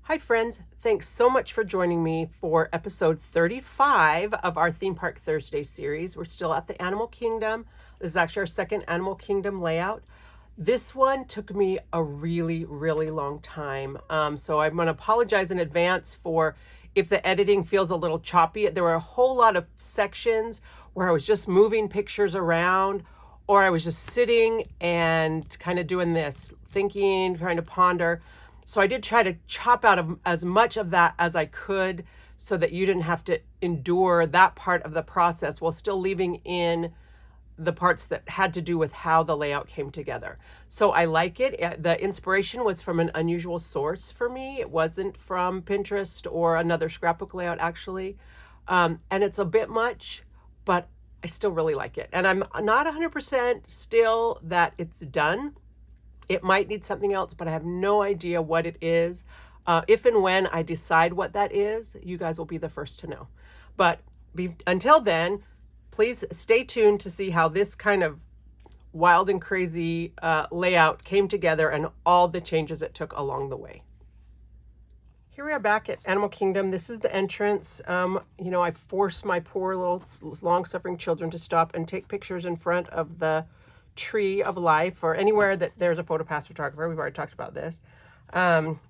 Hi friends, thanks so much for joining me for episode 35 of our Theme Park Thursday series. We're still at the Animal Kingdom. This is actually our second Animal Kingdom layout. This one took me a really long time. So I'm going to apologize in advance for if the editing feels a little choppy. There were a whole lot of sections where I was just moving pictures around, or I was just sitting and kind of doing this, thinking, trying to ponder. So I did try to chop out of as much of that as I could so that you didn't have to endure that part of the process while still leaving in the parts that had to do with how the layout came together. So I like it. The inspiration was from an unusual source for me. It wasn't from Pinterest or another scrapbook layout actually. And it's a bit much, but I still really like it. And I'm not 100% still that it's done. It might need something else, but I have no idea what it is. If and when I decide what that is, you guys will be the first to know. But until then, please stay tuned to see how this kind of wild and crazy layout came together and all the changes it took along the way. Here we are back at Animal Kingdom. This is the entrance. I forced my poor little long-suffering children to stop and take pictures in front of the tree of life or anywhere that there's a PhotoPass photographer. We've already talked about this. And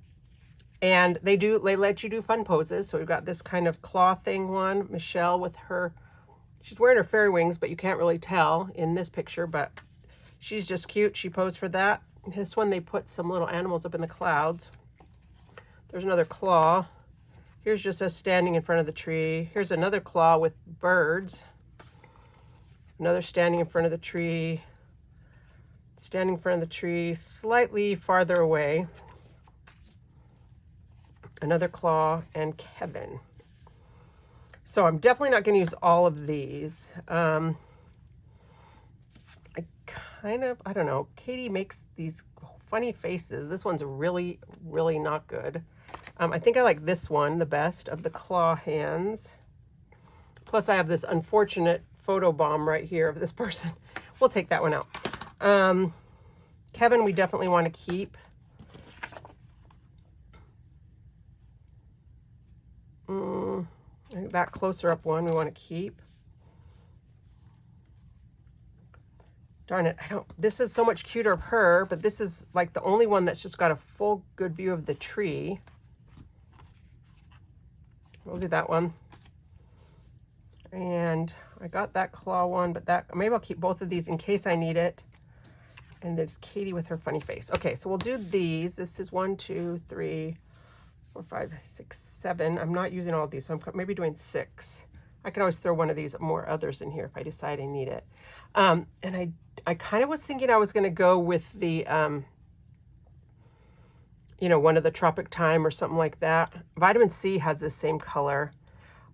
they let you do fun poses. So we've got this kind of claw thing one. Michelle with she's wearing her fairy wings, but you can't really tell in this picture, but she's just cute. She posed for that. This one, they put some little animals up in the clouds. There's another claw. Here's just us standing in front of the tree. Here's another claw with birds. Another standing in front of the tree. Standing in front of the tree, slightly farther away. Another claw, and Kevin. So I'm definitely not going to use all of these. I don't know. Katie makes these funny faces. This one's really not good. I think I like this one the best of the claw hands. Plus I have this unfortunate photo bomb right here of this person. We'll take that one out. Kevin, we definitely want to keep. I think that closer up one we want to keep. Darn it, this is so much cuter of her, but this is like the only one that's just got a full good view of the tree. We'll do that one. And I got that claw one, but maybe I'll keep both of these in case I need it. And there's Katie with her funny face. Okay, so we'll do these. This is 1, 2, 3, 4, 5, 6, 7. I'm not using all of these, so I'm maybe doing 6. I can always throw one of these more others in here if I decide I need it. And I kind of was thinking I was going to go with the, one of the Tropic Time or something like that. Vitamin C has the same color.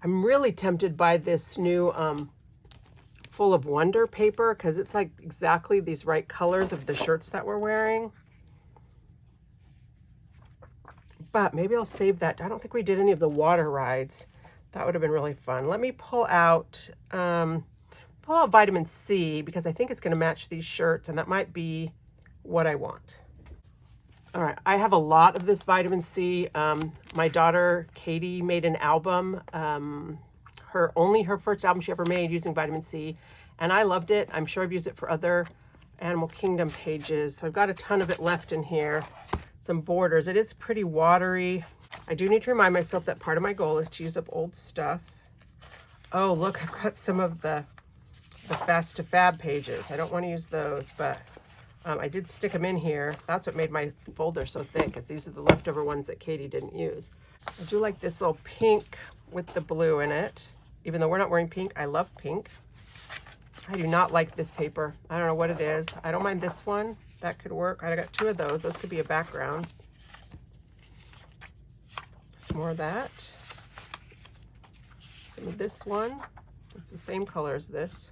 I'm really tempted by this new Full of Wonder paper because it's like exactly these right colors of the shirts that we're wearing. But maybe I'll save that. I don't think we did any of the water rides. That would have been really fun. Let me pull out Vitamin C because I think it's going to match these shirts and that might be what I want. All right, I have a lot of this vitamin C. My daughter, Katie, made an album, her first album she ever made using vitamin C, and I loved it. I'm sure I've used it for other Animal Kingdom pages. So I've got a ton of it left in here. Some borders. It is pretty watery. I do need to remind myself that part of my goal is to use up old stuff. Oh, look, I've got some of the Fast to Fab pages. I don't want to use those, but I did stick them in here. That's what made my folder so thick, because these are the leftover ones that Katie didn't use. I do like this little pink with the blue in it. Even though we're not wearing pink, I love pink. I do not like this paper. I don't know what it is. I don't mind this one. That could work. I got 2 of those. Those could be a background. Some more of that. Some of this one. It's the same color as this.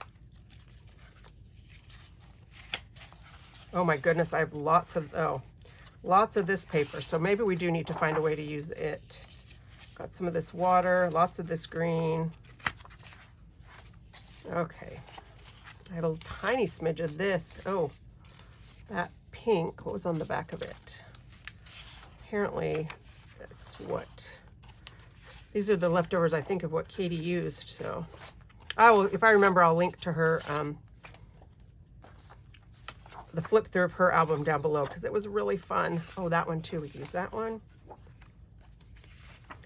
Oh my goodness, I have lots of this paper. So maybe we do need to find a way to use it. Got some of this water, lots of this green. Okay. I have a tiny smidge of this. Oh, that pink. What was on the back of it? Apparently That's what, these are the leftovers, I think, of what Katie used. So I will, if I remember, I'll link to her, the flip through of her album down below, because it was really fun. Oh, that one too, we used that one.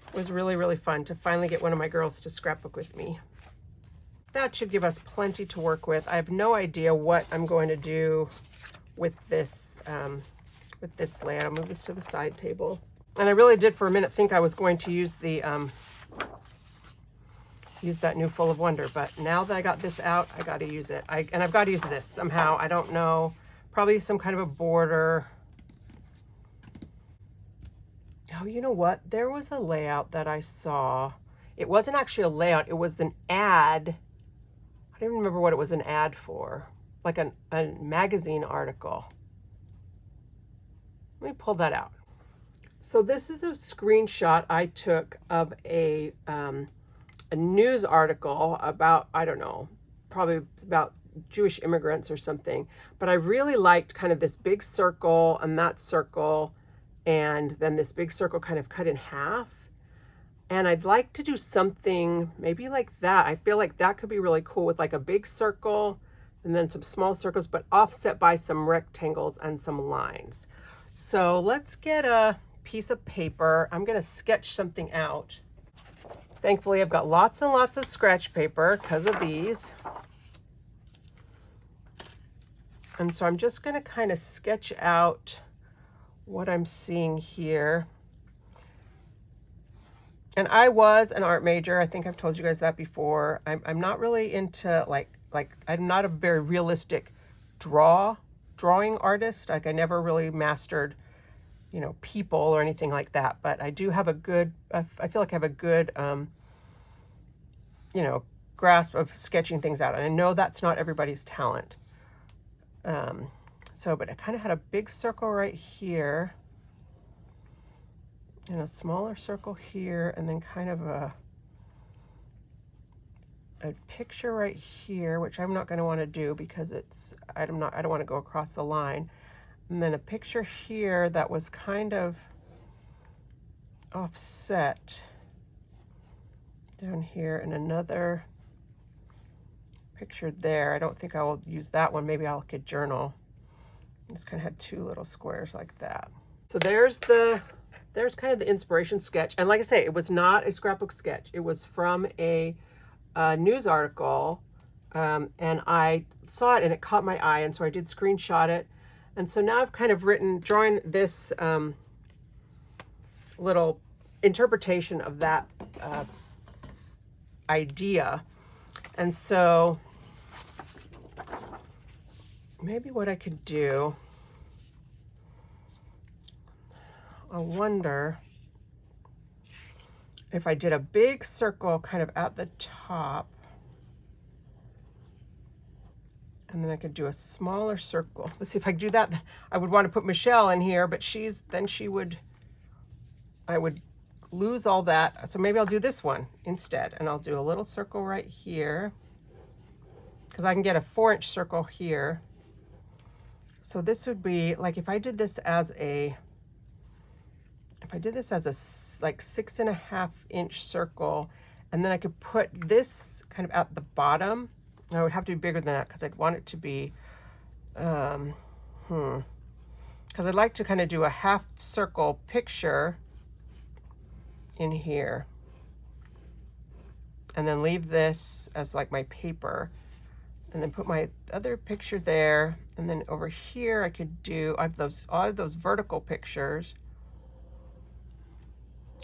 It was really, really fun to finally get one of my girls to scrapbook with me. That should give us plenty to work with. I have no idea what I'm going to do with this layout. I'll move this to the side table. And I really did for a minute think I was going to use the use that new Full of Wonder, but now that I got this out, I got to use it. And I've got to use this somehow. I don't know, probably some kind of a border. Oh, you know what? There was a layout that I saw. It wasn't actually a layout. It was an ad. I don't even remember what it was an ad for. Like a magazine article. Let me pull that out. So this is a screenshot I took of a news article about, I don't know, probably about Jewish immigrants or something. But I really liked kind of this big circle and that circle, and then this big circle kind of cut in half. And I'd like to do something maybe like that. I feel like that could be really cool with like a big circle and then some small circles, but offset by some rectangles and some lines. So let's get a piece of paper. I'm going to sketch something out. Thankfully, I've got lots and lots of scratch paper because of these. And so I'm just going to kind of sketch out what I'm seeing here. And I was an art major. I think I've told you guys that before. I'm not really into like I'm not a very realistic drawing artist. Like I never really mastered, you know, people or anything like that. But I do have a good, I feel like I have a good, you know, grasp of sketching things out. And I know that's not everybody's talent. But I kind of had a big circle right here and a smaller circle here, and then kind of a picture right here, which I'm not going to want to do because I don't want to go across the line. And then a picture here that was kind of offset down here, and another picture there. I don't think I will use that one. Maybe I'll could journal. Just kind of had two little squares like that. So there's kind of the inspiration sketch. And like I say, it was not a scrapbook sketch. It was from a news article, and I saw it and it caught my eye, and so I did screenshot it. And so now I've kind of drawing this little interpretation of that idea. And so maybe what I could do, I wonder if I did a big circle kind of at the top, and then I could do a smaller circle. Let's see if I could do that. I would want to put Michelle in here, but I would lose all that. So maybe I'll do this one instead, and I'll do a little circle right here because I can get a 4-inch circle here. So this would be like if I did this as a like 6.5-inch circle, and then I could put this kind of at the bottom. I would have to be bigger than that because I'd want it to be, because I'd like to kind of do a half circle picture in here, and then leave this as like my paper, and then put my other picture there, and then over here I could do, I have all of those vertical pictures,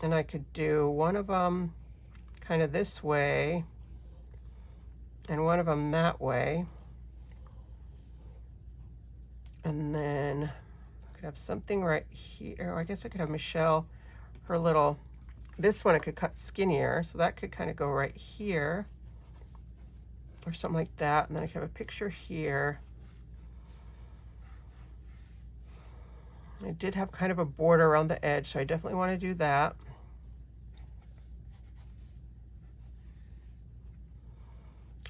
and I could do one of them kind of this way and one of them that way. And then I could have something right here. I guess I could have Michelle, her little, this one I could cut skinnier, so that could kind of go right here or something like that. And then I could have a picture here. I did have kind of a border around the edge, so I definitely want to do that.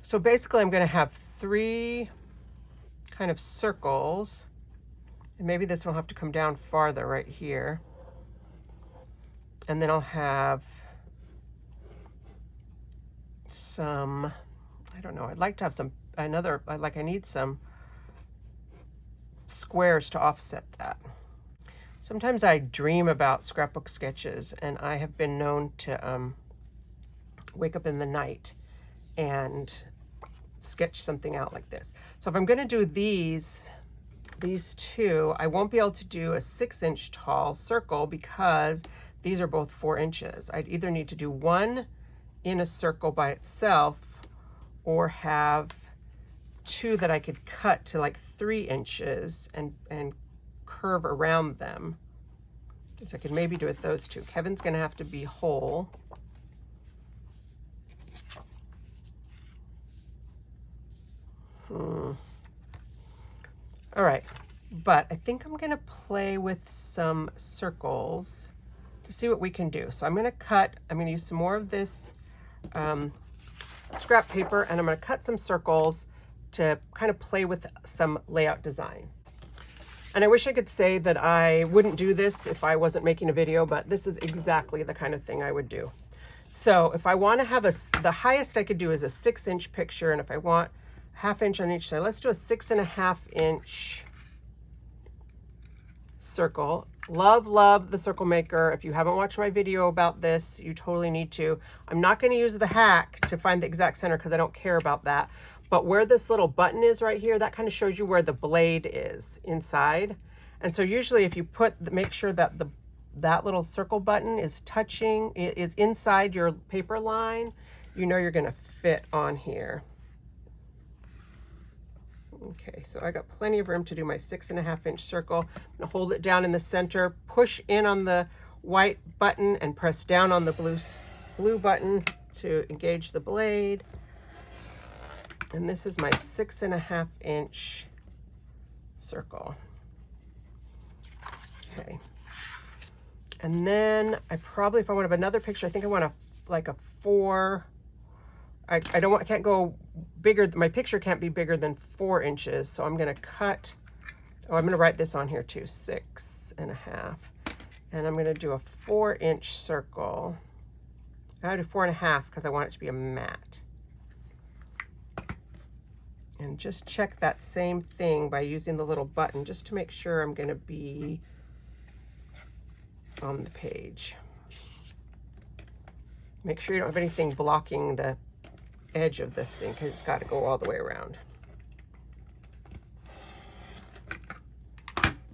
So basically I'm going to have 3 kind of circles, and maybe this will have to come down farther right here. And then I'll have some, I don't know, I'd like to have some, I need some squares to offset that. Sometimes I dream about scrapbook sketches, and I have been known to wake up in the night and sketch something out like this. So if I'm going to do these two, I won't be able to do a 6-inch tall circle because these are both 4 inches. I'd either need to do one in a circle by itself or have 2 that I could cut to like 3 inches and curve around them. If I could maybe do it those 2. Kevin's going to have to be whole. All right, but I think I'm going to play with some circles to see what we can do. So I'm going to use some more of this scrap paper, and I'm going to cut some circles to kind of play with some layout design. And I wish I could say that I wouldn't do this if I wasn't making a video, but this is exactly the kind of thing I would do. So if I want to have the highest I could do is a 6-inch picture, and if I want 1/2 inch on each side, let's do a 6.5 inch circle. Love the circle maker. If you haven't watched my video about this, you totally need to. I'm not going to use the hack to find the exact center because I don't care about that. But where this little button is right here, that kind of shows you where the blade is inside. And so usually if you make sure that that little circle button is inside your paper line, you know you're going to fit on here. Okay, so I got plenty of room to do my 6.5 inch circle. I'm gonna hold it down in the center, push in on the white button and press down on the blue button to engage the blade. And this is my 6.5 inch circle. Okay. And then if I want another picture, I think I want like a 4. I can't go bigger. My picture can't be bigger than 4 inches. So I'm going to cut, I'm going to write this on here too, 6.5. And I'm going to do a 4-inch circle. I do 4.5 because I want it to be a mat. And just check that same thing by using the little button just to make sure I'm going to be on the page. Make sure you don't have anything blocking the edge of this thing because it's got to go all the way around.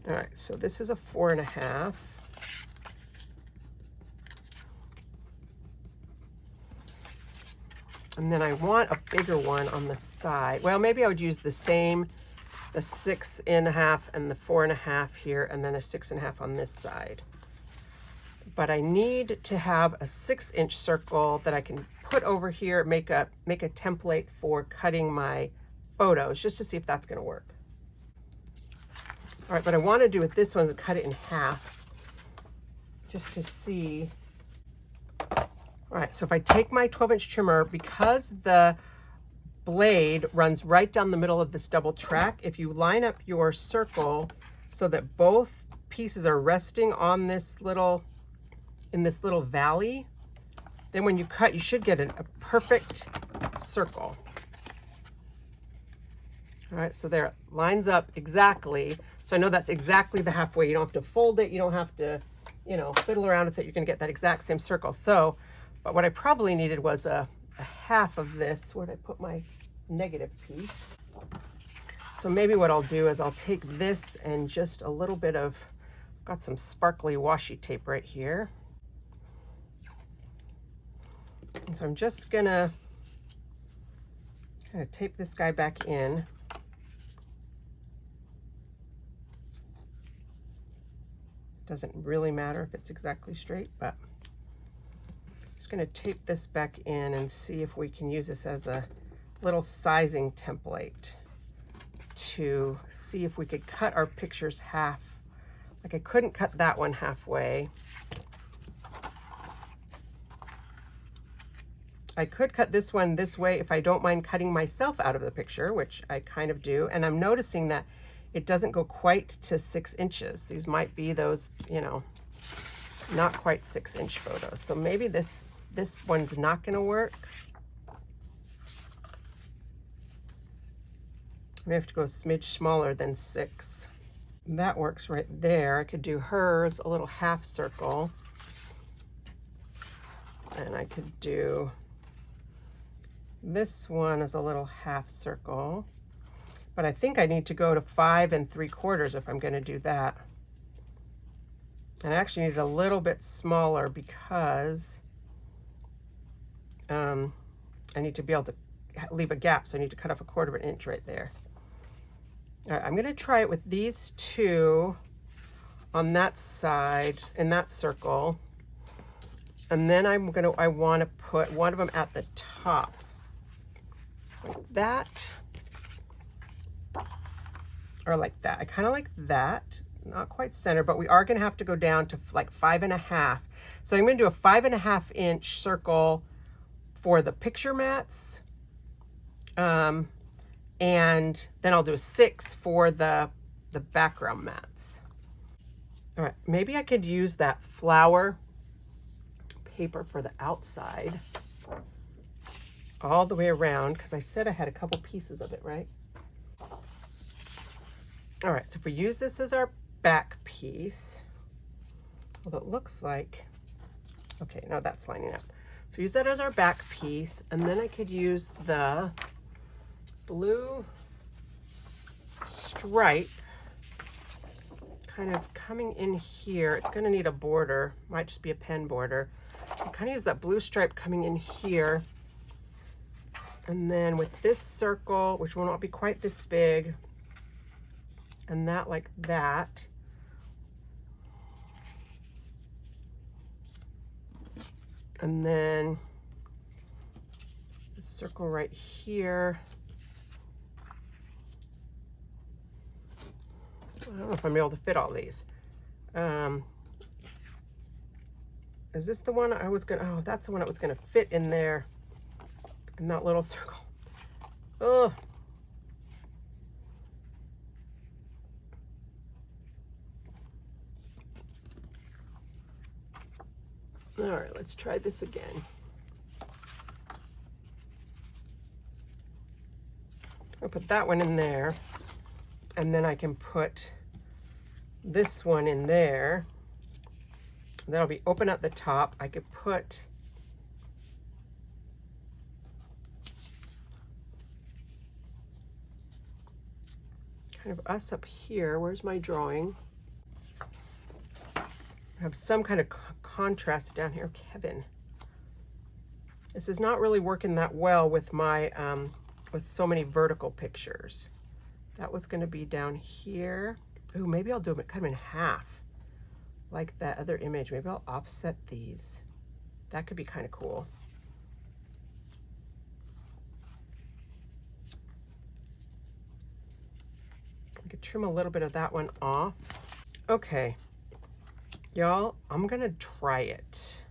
All right, so this is a 4.5. And then I want a bigger one on the side. Well, maybe I would use the 6.5 and the 4.5 here, and then a 6.5 on this side. But I need to have a 6-inch circle that I can put over here, make a template for cutting my photos, just to see if that's going to work. All right, what I want to do with this one is cut it in half, just to see. All right, so if I take my 12-inch trimmer, because the blade runs right down the middle of this double track, if you line up your circle so that both pieces are resting on in this little valley, then when you cut, you should get a perfect circle. All right, so there it lines up exactly. So I know that's exactly the halfway. You don't have to fold it. You don't have to, fiddle around with it. You're going to get that exact same circle. So, but what I probably needed was a half of this. Where did I put my negative piece? So maybe what I'll do is I'll take this and just a little bit of, got some sparkly washi tape right here. And so I'm just gonna kind of tape this guy back in. Doesn't really matter if it's exactly straight, but I'm just gonna tape this back in and see if we can use this as a little sizing template to see if we could cut our pictures half. Like I couldn't cut that one halfway. I could cut this one this way if I don't mind cutting myself out of the picture, which I kind of do. And I'm noticing that it doesn't go quite to 6 inches. These might be those, not quite 6-inch photos. So maybe this one's not going to work. I may have to go a smidge smaller than 6. That works right there. I could do hers a little half circle. And I could do this one as a little half circle. But I think I need to go to 5 3/4 if I'm going to do that. And I actually need it a little bit smaller because I need to be able to leave a gap. So I need to cut off 1/4 inch right there. All right, I'm going to try it with these two on that side in that circle. And then I want to put one of them at the top. Like that. Or like that. I kind of like that. Not quite center, but we are going to have to go down to like 5 1/2. So I'm going to do a 5 1/2 inch circle for the picture mats. And then I'll do a 6 for the background mats. All right, maybe I could use that flower paper for the outside all the way around, because I said I had a couple pieces of it, right? All right, so if we use this as our back piece, well, it looks like, okay, no, that's lining up. So use that as our back piece, and then I could use the blue stripe kind of coming in here. It's going to need a border, might just be a pen border. I kind of use that blue stripe coming in here, and then with this circle, which will not be quite this big, and that like that, and then the circle right here. I don't know if I'm able to fit all these. Is this the one I was gonna, oh, that's the one that was gonna fit in there, in that little circle. Oh. All right, let's try this again. I'll put that one in there. And then I can put this one in there. That'll be open at the top. I could put kind of us up here. Where's my drawing? I have some kind of contrast down here. Kevin, this is not really working that well with my with so many vertical pictures. That was going to be down here. Ooh, maybe I'll do them, cut them in half, like that other image. Maybe I'll offset these. That could be kind of cool. I could trim a little bit of that one off. Okay, y'all, I'm gonna try it.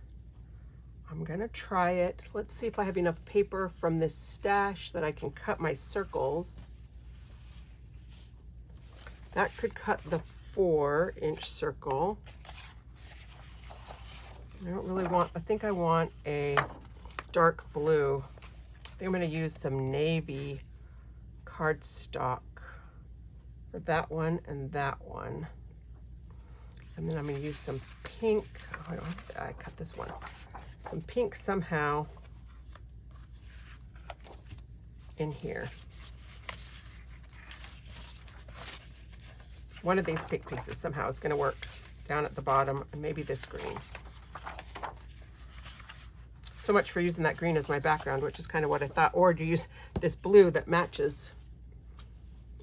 Let's see if I have enough paper from this stash that I can cut my circles. That could cut the 4-inch circle. I don't really want, I think I want a dark blue. I think I'm gonna use some navy cardstock for that one and that one. And then I'm gonna use some pink. Oh, I cut this one. Some pink somehow in here. One of these pink pieces somehow is going to work down at the bottom, and maybe this green. So much for using that green as my background, which is kind of what I thought, or to use this blue that matches.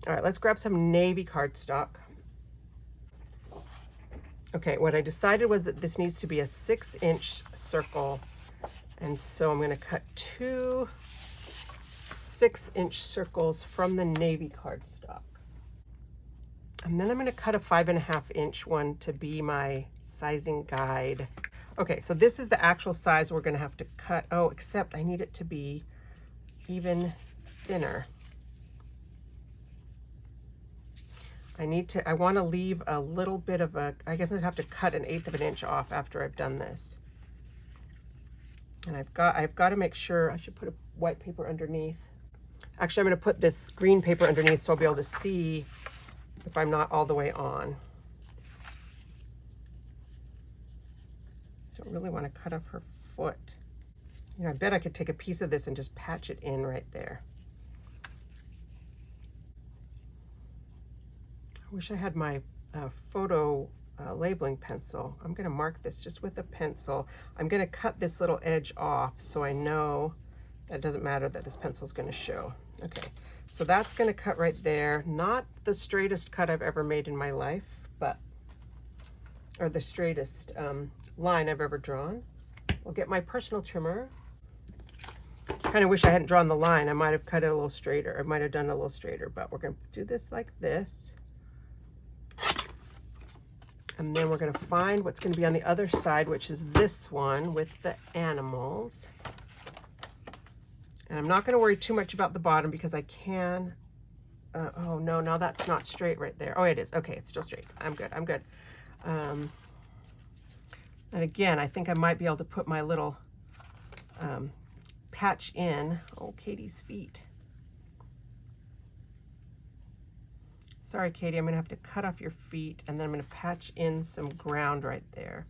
All right, let's grab some navy cardstock. Okay, what I decided was that this needs to be a 6-inch circle, and so I'm going to cut 2 6-inch circles from the navy cardstock. And then I'm going to cut a 5 1/2 inch one to be my sizing guide. Okay, so this is the actual size we're going to have to cut. Oh, except I need it to be even thinner. I want to leave a little bit of a, I guess I have to cut 1/8 of an inch off after I've done this. And I've got to make sure, I should put a white paper underneath. Actually, I'm going to put this green paper underneath so I'll be able to see if I'm not all the way on. Don't really want to cut off her foot. You know, I bet I could take a piece of this and just patch it in right there. I wish I had my photo labeling pencil. I'm going to mark this just with a pencil. I'm going to cut this little edge off so I know that it doesn't matter that this pencil is going to show. Okay, so that's going to cut right there. Not the straightest cut I've ever made in my life, but, or the straightest line I've ever drawn. I'll get my personal trimmer. Kind of wish I hadn't drawn the line. I might have cut it a little straighter. I might have done it a little straighter, but we're going to do this like this. And then we're going to find what's going to be on the other side, which is this one with the animals. And I'm not going to worry too much about the bottom because I can, oh no, no, that's not straight right there. Oh, it is. Okay, it's still straight. I'm good. I'm good. And again, I think I might be able to put my little patch in. Oh, Katie's feet. Sorry, Katie, I'm going to have to cut off your feet, and then I'm going to patch in some ground right there.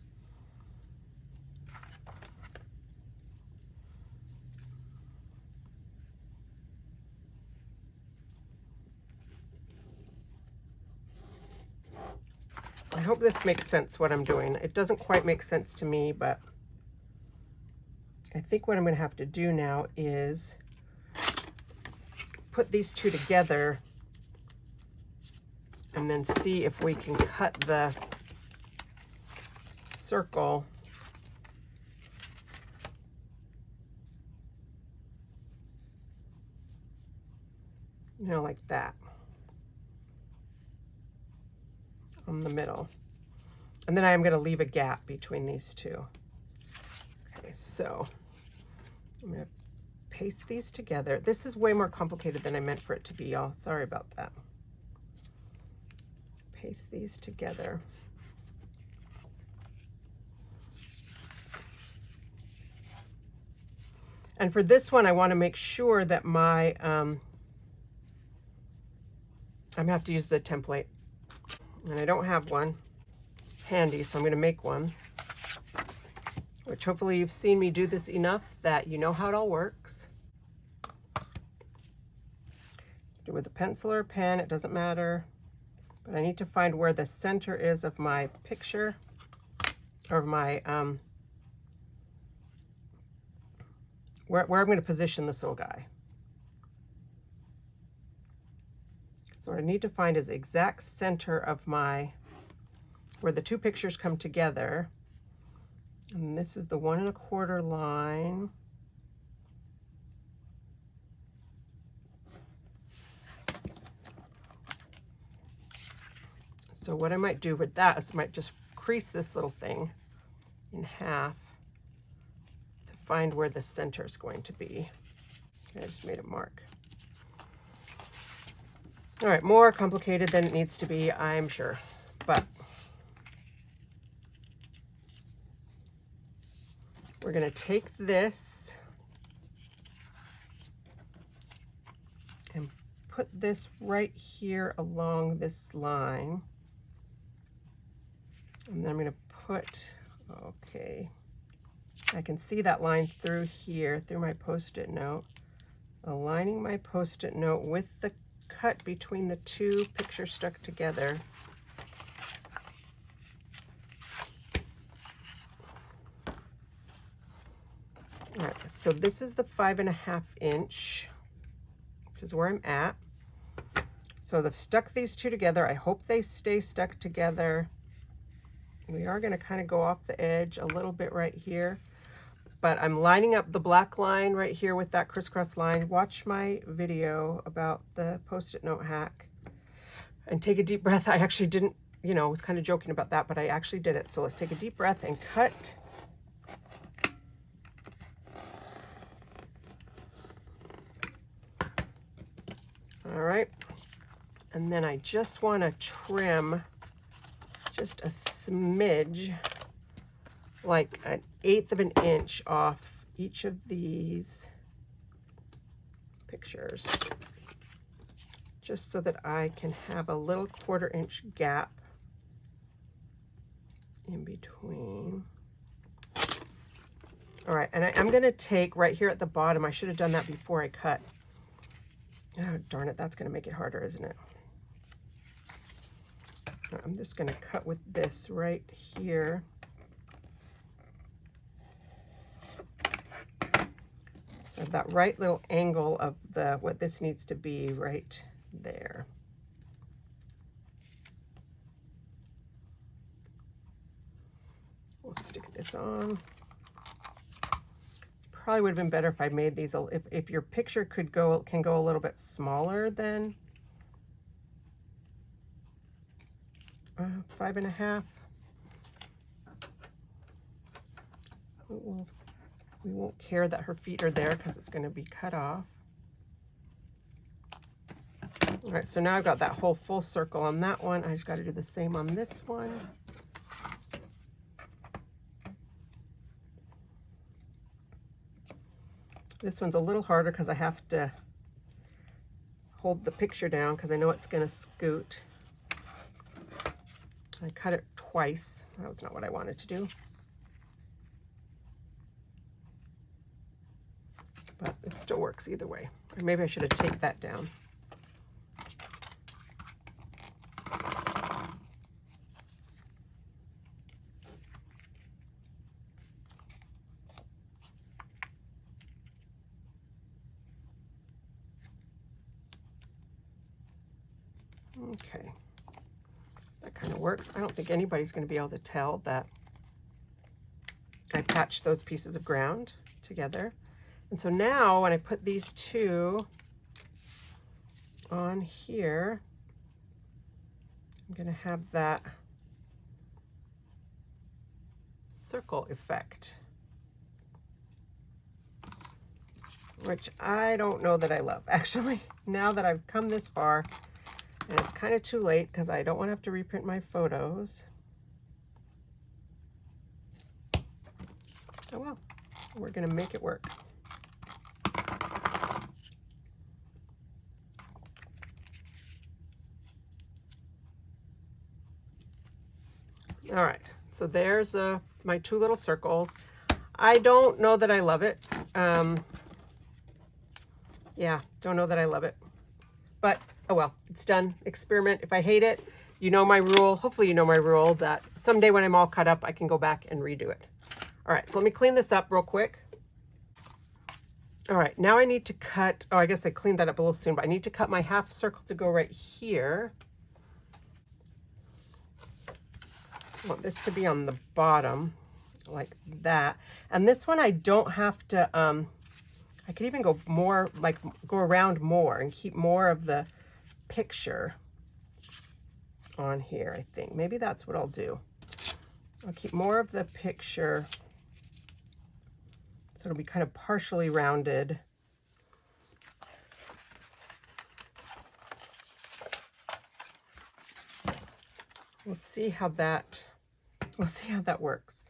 I hope this makes sense what I'm doing. It doesn't quite make sense to me, but I think what I'm going to have to do now is put these two together and then see if we can cut the circle like that on the middle. And then I am going to leave a gap between these two. Okay, so I'm going to paste these together. This is way more complicated than I meant for it to be, y'all. Sorry about that. Paste these together. And for this one, I want to make sure that my, I'm going to have to use the template. And I don't have one handy, so I'm going to make one. Which hopefully you've seen me do this enough that you know how it all works. Do it with a pencil or a pen, it doesn't matter. But I need to find where the center is of my picture, or my, where I'm going to position this little guy. So what I need to find is the exact center of my, where the two pictures come together. And this is the 1 1/4 line. So what I might do with that is I might just crease this little thing in half to find where the center is going to be. Okay, I just made a mark. All right, more complicated than it needs to be, I'm sure, but we're going to take this and put this right here along this line. And then I'm going to put, okay, I can see that line through here, through my Post-it note, aligning my Post-it note with the cut between the two pictures stuck together. All right, so this is the 5 1/2 inch, which is where I'm at. So they've stuck these two together. I hope they stay stuck together. We are going to kind of go off the edge a little bit right here, but I'm lining up the black line right here with that crisscross line. Watch my video about the Post-it note hack and take a deep breath. I actually didn't, I was kind of joking about that, but I actually did it. So let's take a deep breath and cut. All right. And then I just want to trim just a smidge, like 1/8 of an inch off each of these pictures, just so that I can have a little 1/4 inch gap in between. All right, and I'm going to take right here at the bottom. I should have done that before I cut. Oh, darn it, that's going to make it harder, isn't it? I'm just going to cut with this right here. So I have that right little angle of what this needs to be right there. We'll stick this on. Probably would have been better if I made these, if your picture can go a little bit smaller than 5.5. We won't care that her feet are there because it's going to be cut off. All right, so now I've got that whole full circle on that one. I just got to do the same on this one. This one's a little harder because I have to hold the picture down because I know it's going to scoot. I cut it twice. That was not what I wanted to do. But it still works either way. Or maybe I should have taped that down. Okay, that kind of works. I don't think anybody's going to be able to tell that I patched those pieces of ground together. And so now when I put these two on here, I'm going to have that circle effect, which I don't know that I love, actually. Now that I've come this far, and it's kind of too late because I don't want to have to reprint my photos. Oh well, we're going to make it work. All right, so there's my two little circles. I don't know that I love it. Yeah, don't know that I love it. But, oh well, it's done. Experiment. If I hate it, you know my rule. Hopefully you know my rule that someday when I'm all cut up, I can go back and redo it. All right, so let me clean this up real quick. All right, now I need to cut, oh, I guess I cleaned that up a little soon, but I need to cut my half circle to go right here. I want this to be on the bottom, like that. And this one I don't have to, I could even go more, like go around more and keep more of the picture on here, I think. Maybe that's what I'll do. I'll keep more of the picture so it'll be kind of partially rounded. We'll see how that works.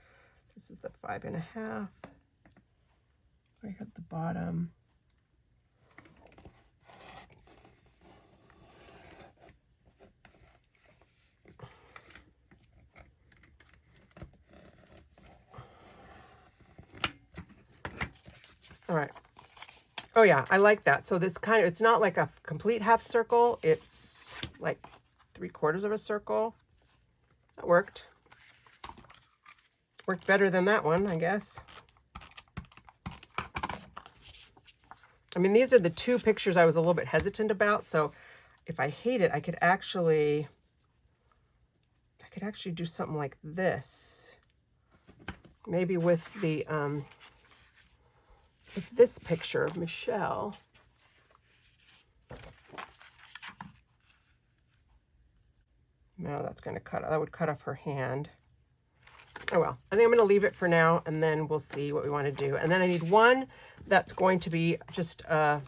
This is the 5.5. Right at the bottom. All right. Oh yeah, I like that. So this kind of, it's not like a complete half circle. It's like 3/4 of a circle. That worked. Worked better than that one, I guess. I mean, these are the two pictures I was a little bit hesitant about. So if I hate it, I could actually do something like this. Maybe with the, with this picture of Michelle. No, that's going to cut, that would cut off her hand. Oh well, I think I'm going to leave it for now, and then we'll see what we want to do. And then I need one that's going to be just a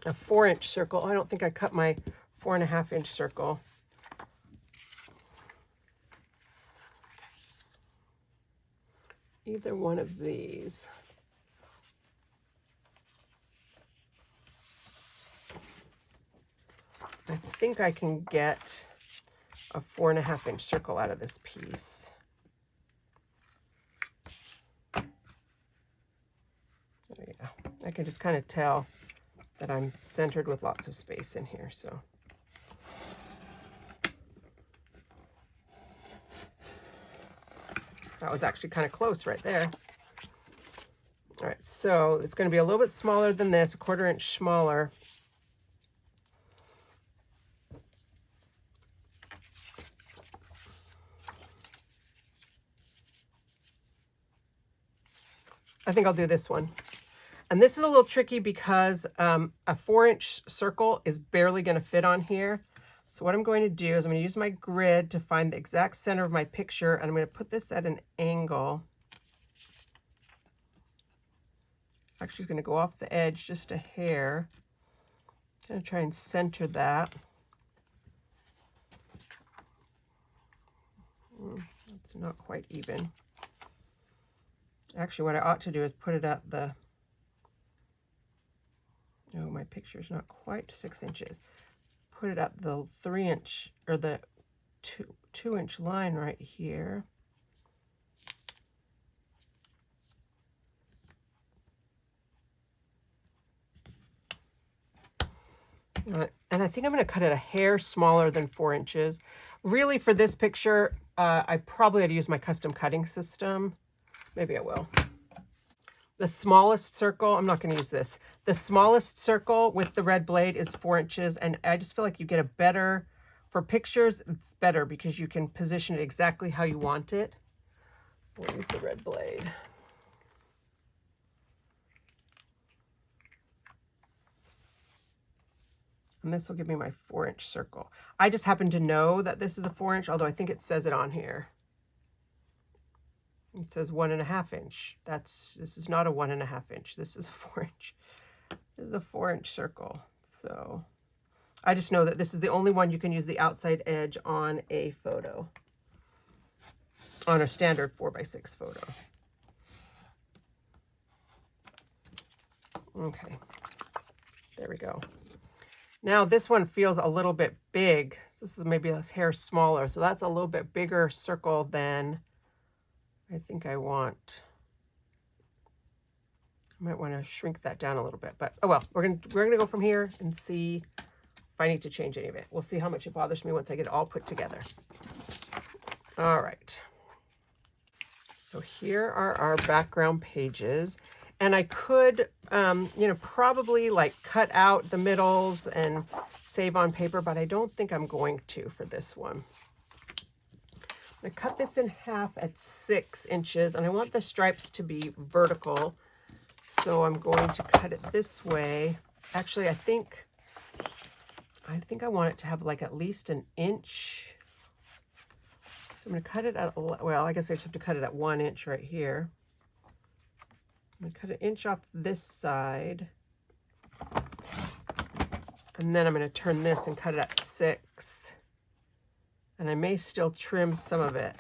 4-inch circle. Oh, I don't think I cut my 4.5-inch circle. Either one of these. I think I can get a 4.5-inch circle out of this piece. Yeah, I can just kind of tell that I'm centered with lots of space in here, so. That was actually kind of close right there. All right, so it's going to be a little bit smaller than this, a 1/4 inch smaller. I think I'll do this one. And this is a little tricky because a 4-inch circle is barely going to fit on here. So what I'm going to do is I'm going to use my grid to find the exact center of my picture, and I'm going to put this at an angle. Actually, going to go off the edge just a hair. I'm going to try and center that. It's not quite even. Actually, what I ought to do is put it at the... No, my picture's not quite 6 inches. Put it at the 3-inch or the 2-inch line right here. And I think I'm going to cut it a hair smaller than 4 inches. Really, for this picture, I probably had to use my custom cutting system. Maybe I will. The smallest circle, I'm not going to use this. The smallest circle with the red blade is 4 inches, and I just feel like you get a better, for pictures, it's better because you can position it exactly how you want it. We'll use the red blade. And this will give me my 4-inch circle. I just happen to know that this is a 4-inch, although I think it says it on here. It says 1.5 inch. This is not a 1.5 inch. This is a 4-inch. This is a 4-inch circle. So I just know that this is the only one you can use the outside edge on a photo, on a standard 4x6 photo. Okay, there we go. Now this one feels a little bit big. This is maybe a hair smaller. So that's a little bit bigger circle than I think I want. I might want to shrink that down a little bit, but oh well, we're gonna go from here and see if I need to change any of it. We'll see how much it bothers me once I get it all put together. All right. So here are our background pages. And I could, you know, probably like cut out the middles and save on paper, but I don't think I'm going to for this one. I cut this in half at 6 inches, and I want the stripes to be vertical. So I'm going to cut it this way. Actually, I think I want it to have like at least an inch. So I'm going to cut it at, well, I guess I just have to cut it at 1 inch right here. I'm going to cut an inch off this side. And then I'm going to turn this and cut it at 6. And I may still trim some of it.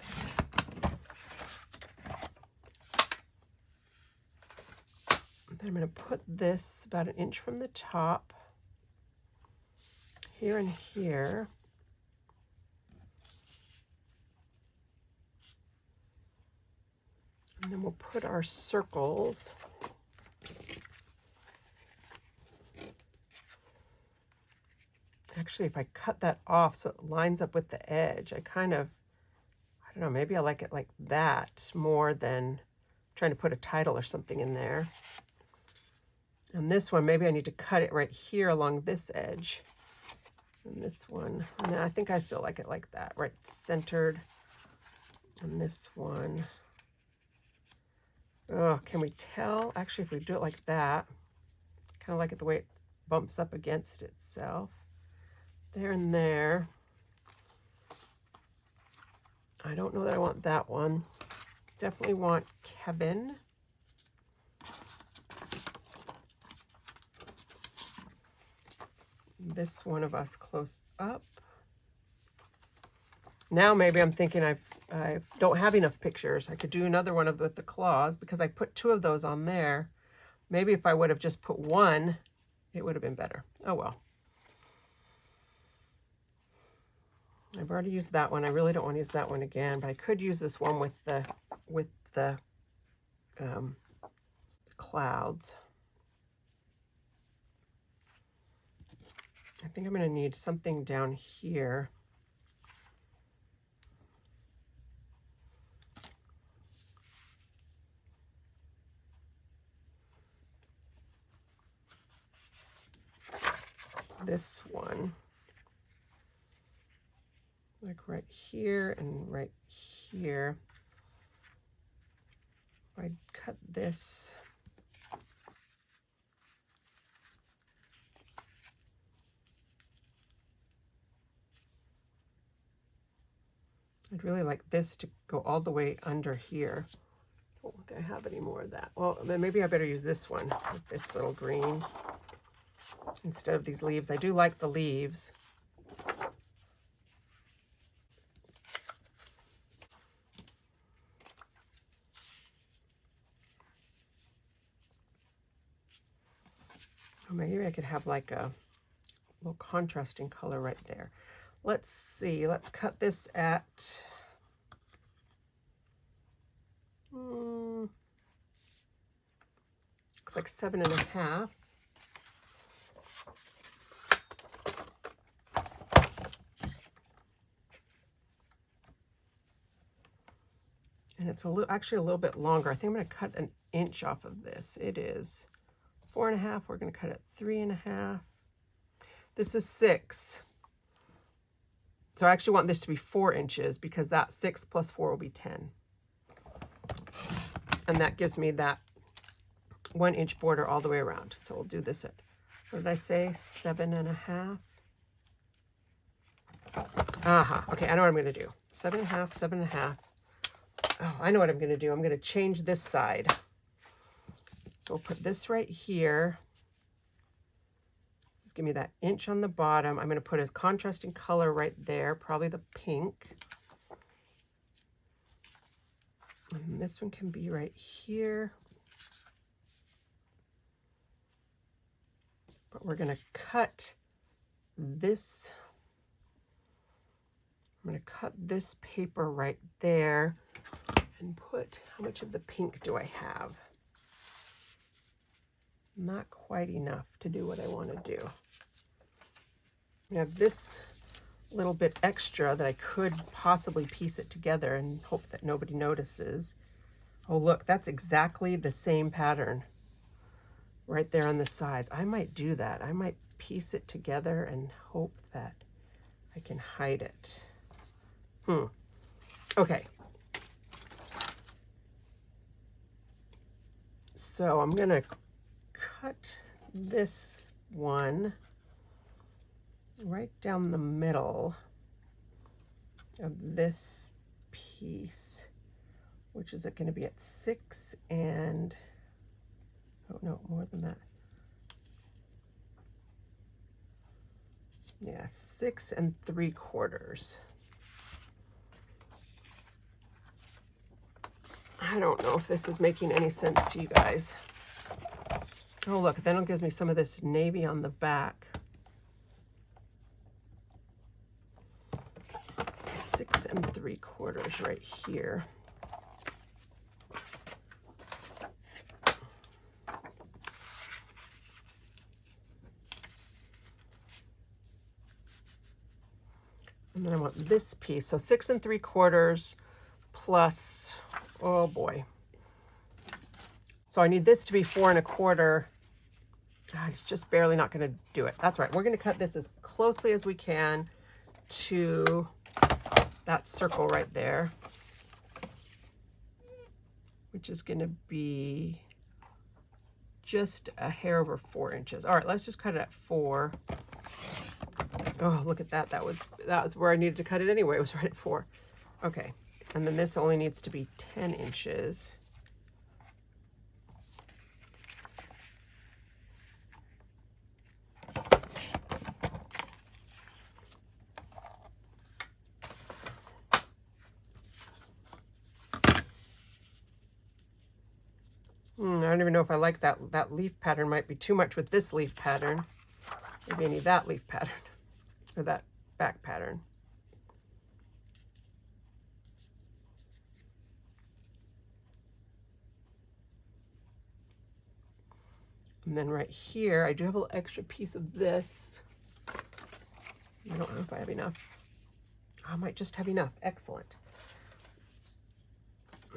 And then I'm going to put this about an inch from the top, here and here. And then we'll put our circles. Actually, if I cut that off so it lines up with the edge, I don't know, maybe I like it like that more than trying to put a title or something in there. And this one, maybe I need to cut it right here along this edge. And this one, and I think I still like it like that, right centered. And this one. Oh, can we tell? Actually, if we do it like that, kind of like it the way it bumps up against itself. There and there. I don't know that I want that one. Definitely want Kevin. this one of us close up. Now maybe I'm thinking I don't have enough pictures. I could do another one with the claws because I put 2 of those on there. Maybe if I would have just put 1, it would have been better. Oh well. I've already used that one. I really don't want to use that one again, but I could use this one with the clouds. I think I'm going to need something down here. This one, like right here and right here. If I cut this, I'd really like this to go all the way under here. I don't think I have any more of that. Well, then maybe I better use this one with this little green instead of these leaves. I do like the leaves. Oh, maybe I could have like a little contrasting color right there. Let's see. Let's cut this at looks like 7.5. And it's actually a little bit longer. I think I'm going to cut an inch off of this. It is 4.5. We're going to cut it 3.5. This is 6. So I actually want this to be 4 inches because that 6 plus 4 will be 10. And that gives me that 1 inch border all the way around. So we'll do this at, what did I say? 7.5. Okay, I know what I'm going to do. 7.5, 7.5. Oh, I know what I'm going to do. I'm going to change this side. So we'll put this right here. Just give me that inch on the bottom. I'm going to put a contrasting color right there, probably the pink. And this one can be right here. But we're going to cut this. I'm going to cut this paper right there and put, how much of the pink do I have? Not quite enough to do what I want to do. I have this little bit extra that I could possibly piece it together and hope that nobody notices. Oh, look, that's exactly the same pattern right there on the sides. I might do that. I might piece it together and hope that I can hide it. Okay. So I'm going to cut this one right down the middle of this piece, which is going to be at 6 and, oh no, more than that. Yeah, 6 3/4. I don't know if this is making any sense to you guys. Oh, look, then it gives me some of this navy on the back. 6 3/4 right here. And then I want this piece. So 6 3/4 plus, oh boy. So I need this to be 4 1/4. God, it's just barely not going to do it. That's right. We're going to cut this as closely as we can to that circle right there, which is going to be just a hair over 4 inches. All right, let's just cut it at 4. Oh, look at that. That was where I needed to cut it anyway. It was right at 4. Okay. And then this only needs to be 10 inches. I don't even know if I like that leaf pattern. Might be too much with this leaf pattern. Maybe I need that leaf pattern or that back pattern. And then right here, I do have a little extra piece of this. I don't know if I have enough. I might just have enough. Excellent.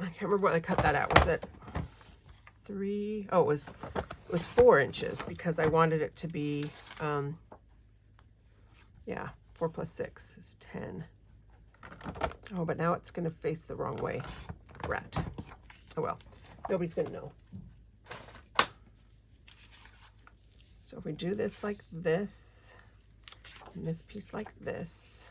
I can't remember what I cut that at. Was it 3? Oh, it was 4 inches because I wanted it to be, yeah, 4 plus 6 is 10. Oh, but now it's going to face the wrong way. Rat. Oh, well, nobody's going to know. So if we do this like this, and this piece like this,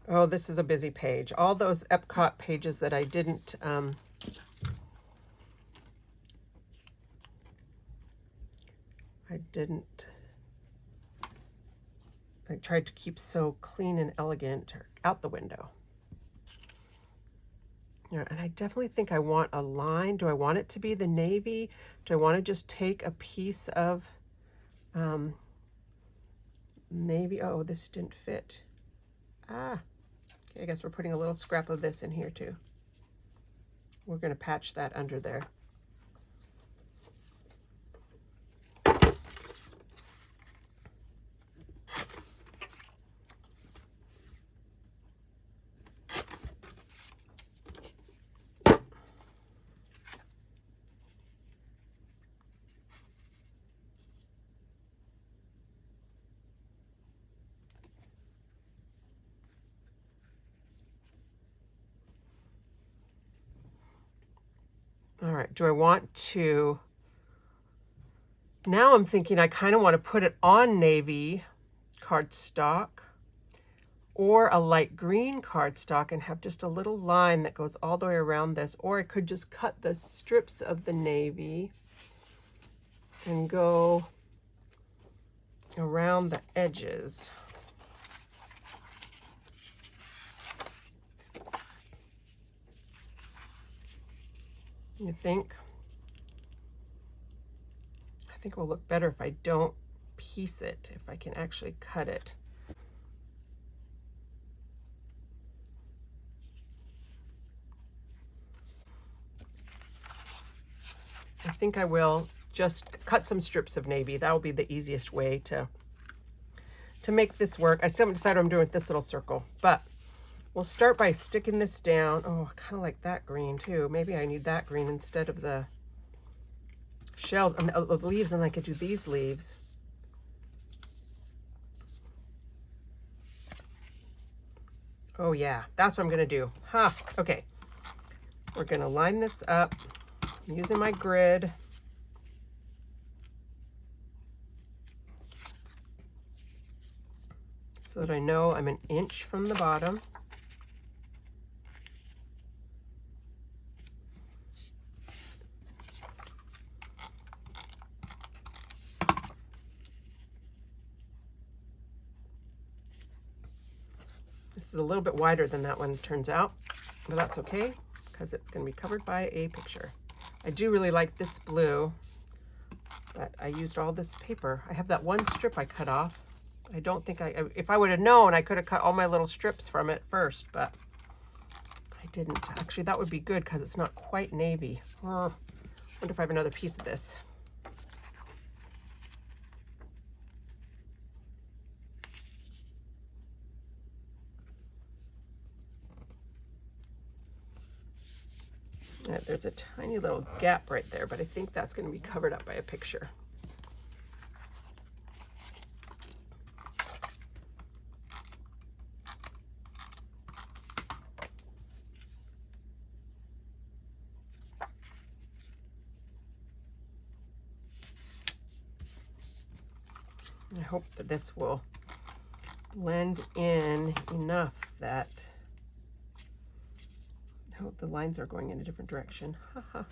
oh, this is a busy page. All those Epcot pages that I didn't, I tried to keep so clean and elegant out the window. Yeah, and I definitely think I want a line. Do I want it to be the navy? Do I want to just take a piece of navy? Oh, this didn't fit. Ah, okay, I guess we're putting a little scrap of this in here too. We're going to patch that under there. All right, do I want to, now I'm thinking I kind of want to put it on navy cardstock or a light green cardstock and have just a little line that goes all the way around this, or I could just cut the strips of the navy and go around the edges. You think? I think it will look better if I don't piece it, if I can actually cut it. I think I will just cut some strips of navy. That will be the easiest way to make this work. I still haven't decided what I'm doing with this little circle, but we'll start by sticking this down. Oh, I kind of like that green too. Maybe I need that green instead of the shells, of the leaves, and I could do these leaves. Oh yeah, that's what I'm gonna do. Okay. We're gonna line this up using my grid. So that I know I'm 1 inch from the bottom. This is a little bit wider than that one, turns out, but that's okay because it's going to be covered by a picture. I do really like this blue, but I used all this paper. I have that one strip I cut off. I don't think if I would have known, I could have cut all my little strips from it first, but I didn't. Actually, that would be good because it's not quite navy. Wonder if I have another piece of this. There's a tiny little gap right there, but I think that's going to be covered up by a picture. I hope that this will blend in enough that I hope the lines are going in a different direction. I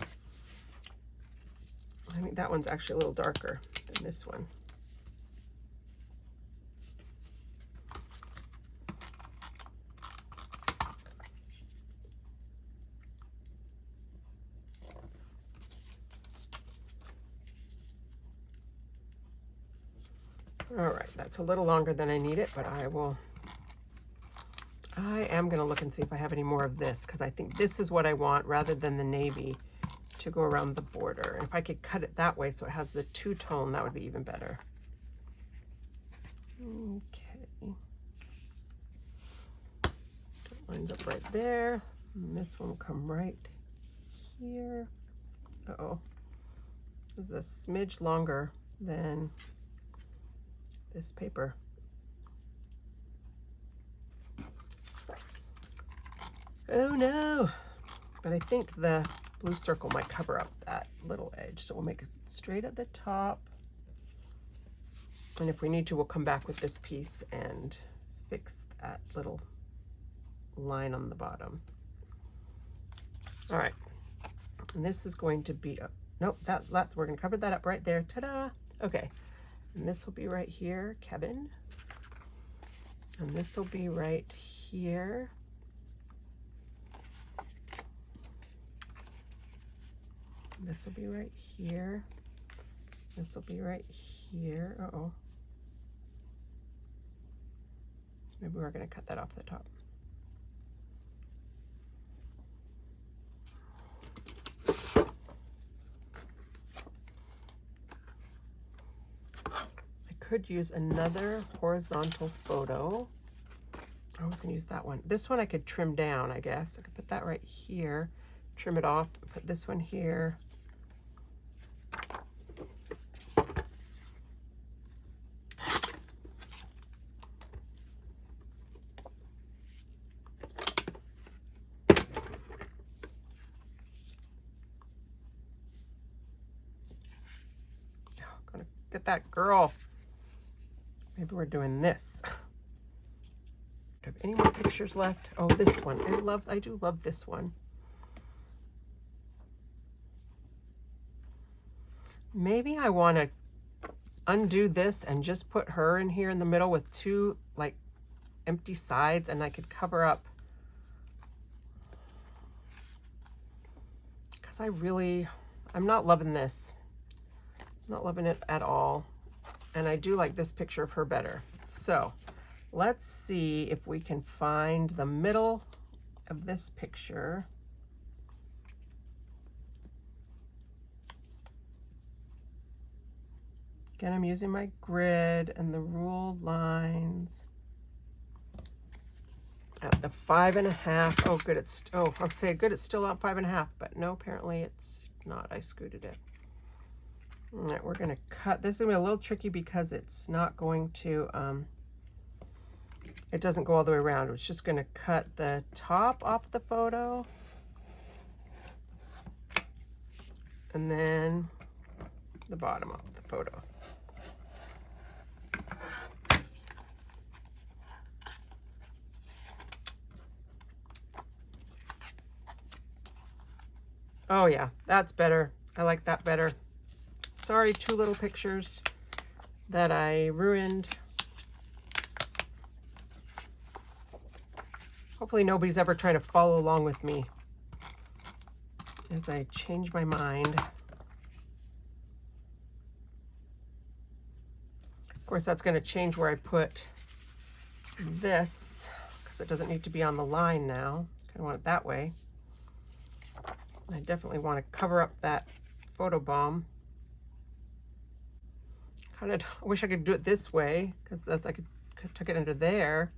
think that one's actually a little darker than this one. All right, that's a little longer than I need it, but I am going to look and see if I have any more of this, because I think this is what I want rather than the navy to go around the border. And if I could cut it that way so it has the two-tone, that would be even better. Okay. That lines up right there. And this one will come right here. Uh-oh. This is a smidge longer than this paper. Oh no! But I think the blue circle might cover up that little edge, so we'll make it straight at the top. And if we need to, we'll come back with this piece and fix that little line on the bottom. All right, and this is going to be, nope, we're gonna cover that up right there, ta-da! Okay, and this will be right here, Kevin. And this will be right here. This will be right here. This will be right here. Uh-oh. Maybe we're going to cut that off the top. I could use another horizontal photo. I was going to use that one. This one I could trim down, I guess. I could put that right here, trim it off, put this one here. Get that girl. Maybe we're doing this. Do I have any more pictures left? Oh, this one. I do love this one. Maybe I want to undo this and just put her in here in the middle with two like empty sides, and I could cover up, because I'm not loving this. Not loving it at all, and I do like this picture of her better. So let's see if we can find the middle of this picture. Again, I'm using my grid and the ruled lines at the 5.5. Oh, good. I'll say good. It's still out 5.5, but no, apparently it's not. I scooted it. All right, we're going to cut. This is going to be a little tricky because it's not going to, it doesn't go all the way around. It's just going to cut the top off the photo. And then the bottom off the photo. Oh yeah, that's better. I like that better. Sorry, two little pictures that I ruined. Hopefully nobody's ever trying to follow along with me as I change my mind. Of course, that's going to change where I put this, because it doesn't need to be on the line now. I want it that way. I definitely want to cover up that photo bomb. I wish I could do it this way, because I could tuck it under there.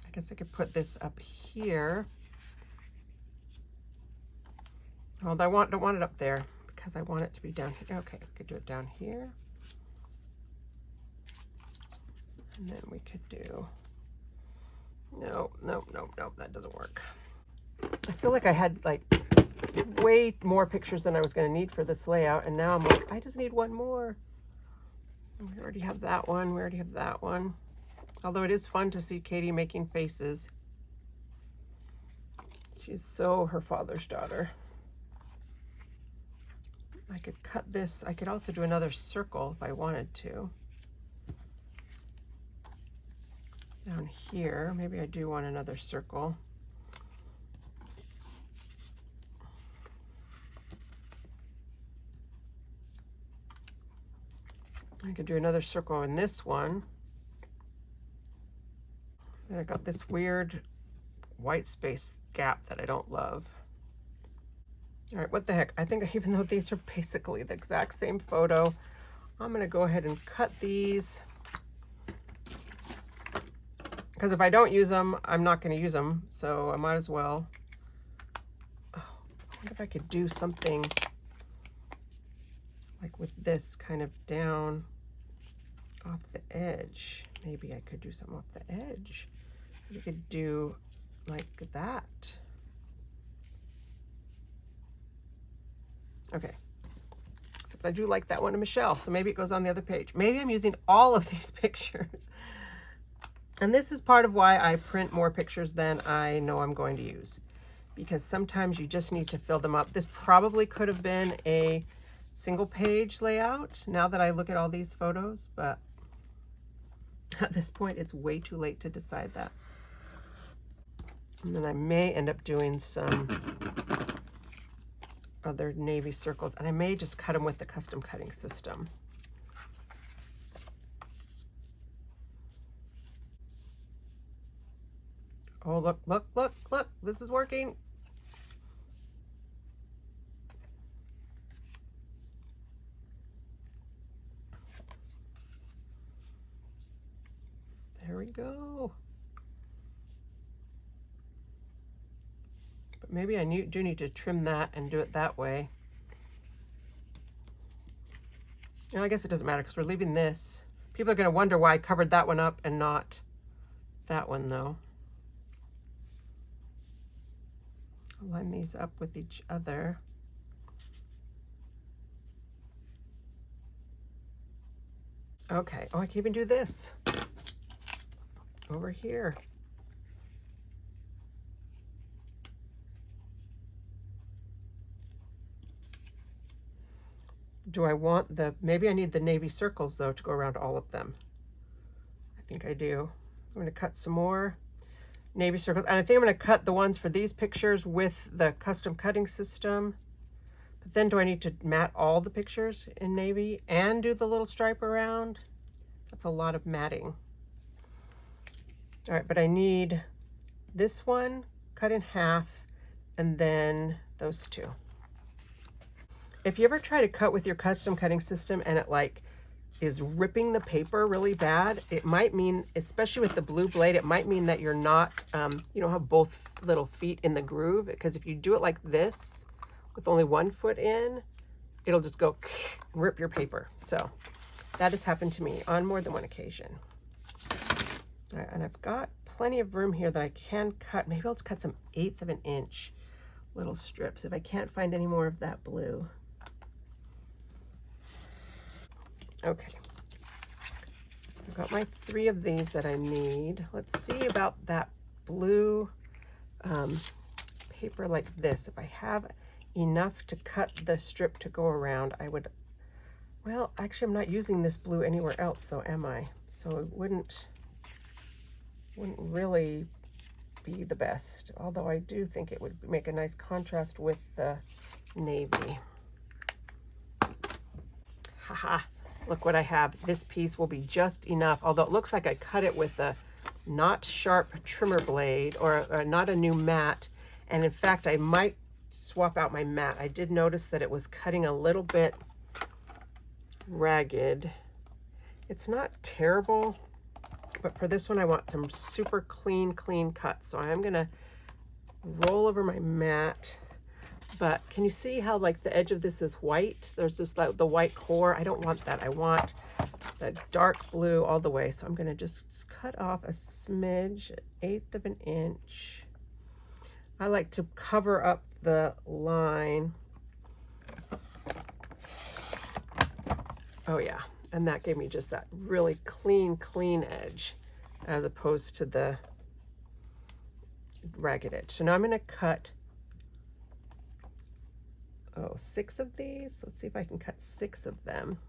I guess I could put this up here. Oh, I don't want it up there because I want it to be down here. Okay, I could do it down here. And then we could do, no, that doesn't work. I feel like I had like way more pictures than I was going to need for this layout, and now I'm like, I just need one more. We already have that one. We already have that one. Although it is fun to see Katie making faces. She's so her father's daughter. I could cut this. I could also do another circle if I wanted to. Down here, maybe I do want another circle. I could do another circle in this one. And I got this weird white space gap that I don't love. All right, what the heck? I think even though these are basically the exact same photo, I'm gonna go ahead and cut these. Because if I don't use them, I'm not gonna use them, so I might as well. Oh, I wonder if I could do something like with this kind of down off the edge. Maybe I could do something off the edge. You could do like that. Okay. Except I do like that one to Michelle, so maybe it goes on the other page. Maybe I'm using all of these pictures. And this is part of why I print more pictures than I know I'm going to use, because sometimes you just need to fill them up. This probably could have been a single page layout now that I look at all these photos, but at this point it's way too late to decide that. And then I may end up doing some other navy circles, and I may just cut them with the custom cutting system. Oh, look, look, look, look, this is working. There we go. But maybe I do need to trim that and do it that way. And I guess it doesn't matter because we're leaving this. People are going to wonder why I covered that one up and not that one, though. I'll line these up with each other. Okay. Oh, I can even do this over here. Do I want the, maybe I need the navy circles though to go around all of them. I think I do. I'm going to cut some more navy circles. And I think I'm going to cut the ones for these pictures with the custom cutting system. But then do I need to mat all the pictures in navy and do the little stripe around? That's a lot of matting. All right, but I need this one cut in half and then those two. If you ever try to cut with your custom cutting system and it like is ripping the paper really bad, it might mean, especially with the blue blade, it might mean that you're not, you don't have both little feet in the groove, because if you do it like this with only one foot in, it'll just go and rip your paper. So that has happened to me on more than one occasion. All right, and I've got plenty of room here that I can cut. Maybe I'll just cut some 1/8 of an inch little strips if I can't find any more of that blue. Okay, I've got my 3 of these that I need. Let's see about that blue paper like this. If I have enough to cut the strip to go around, I would, well, actually I'm not using this blue anywhere else though, am I? So it wouldn't really be the best, although I do think it would make a nice contrast with the navy. Haha. Look what I have. This piece will be just enough, although it looks like I cut it with a not sharp trimmer blade or not a new mat. And in fact, I might swap out my mat. I did notice that it was cutting a little bit ragged. It's not terrible, but for this one, I want some super clean cuts. So I am gonna roll over my mat. But can you see how like the edge of this is white? There's just like the white core. I don't want that. I want the dark blue all the way. So I'm gonna just cut off a smidge, 1/8 of an inch. I like to cover up the line. Oh yeah, and that gave me just that really clean edge as opposed to the ragged edge. So now I'm gonna cut 6 of these. Let's see if I can cut 6 of them.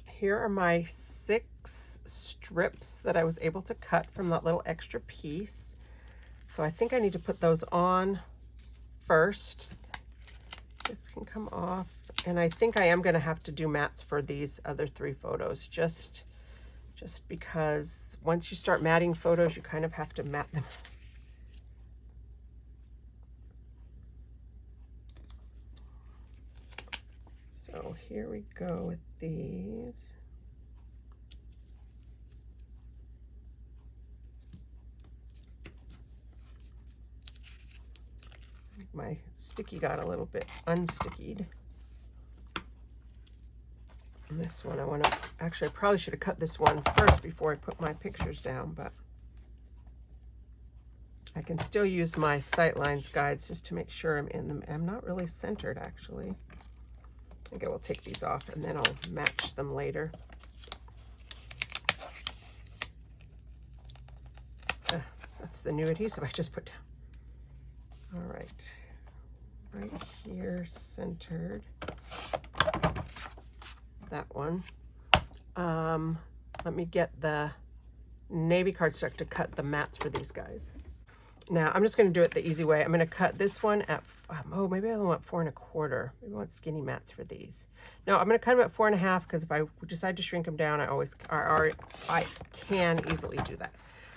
Here are my 6 strips that I was able to cut from that little extra piece. So I think I need to put those on first. This can come off And I think I am going to have to do mats for these other 3 photos, just because once you start matting photos, you kind of have to mat them. So here we go with these. My sticky got a little bit unstickied. And this one I want to, actually I probably should have cut this one first before I put my pictures down, but I can still use my sightlines guides just to make sure I'm in them. I'm not really centered actually. I think I will take these off and then I'll match them later. That's the new adhesive I just put down. All right here centered. That one. Let me get the navy cardstock to cut the mats for these guys. Now I'm just going to do it the easy way. I'm going to cut this one at oh, maybe I want 4 1/4. Maybe I want skinny mats for these. No, I'm going to cut them at 4 1/2 because if I decide to shrink them down, I can easily do that.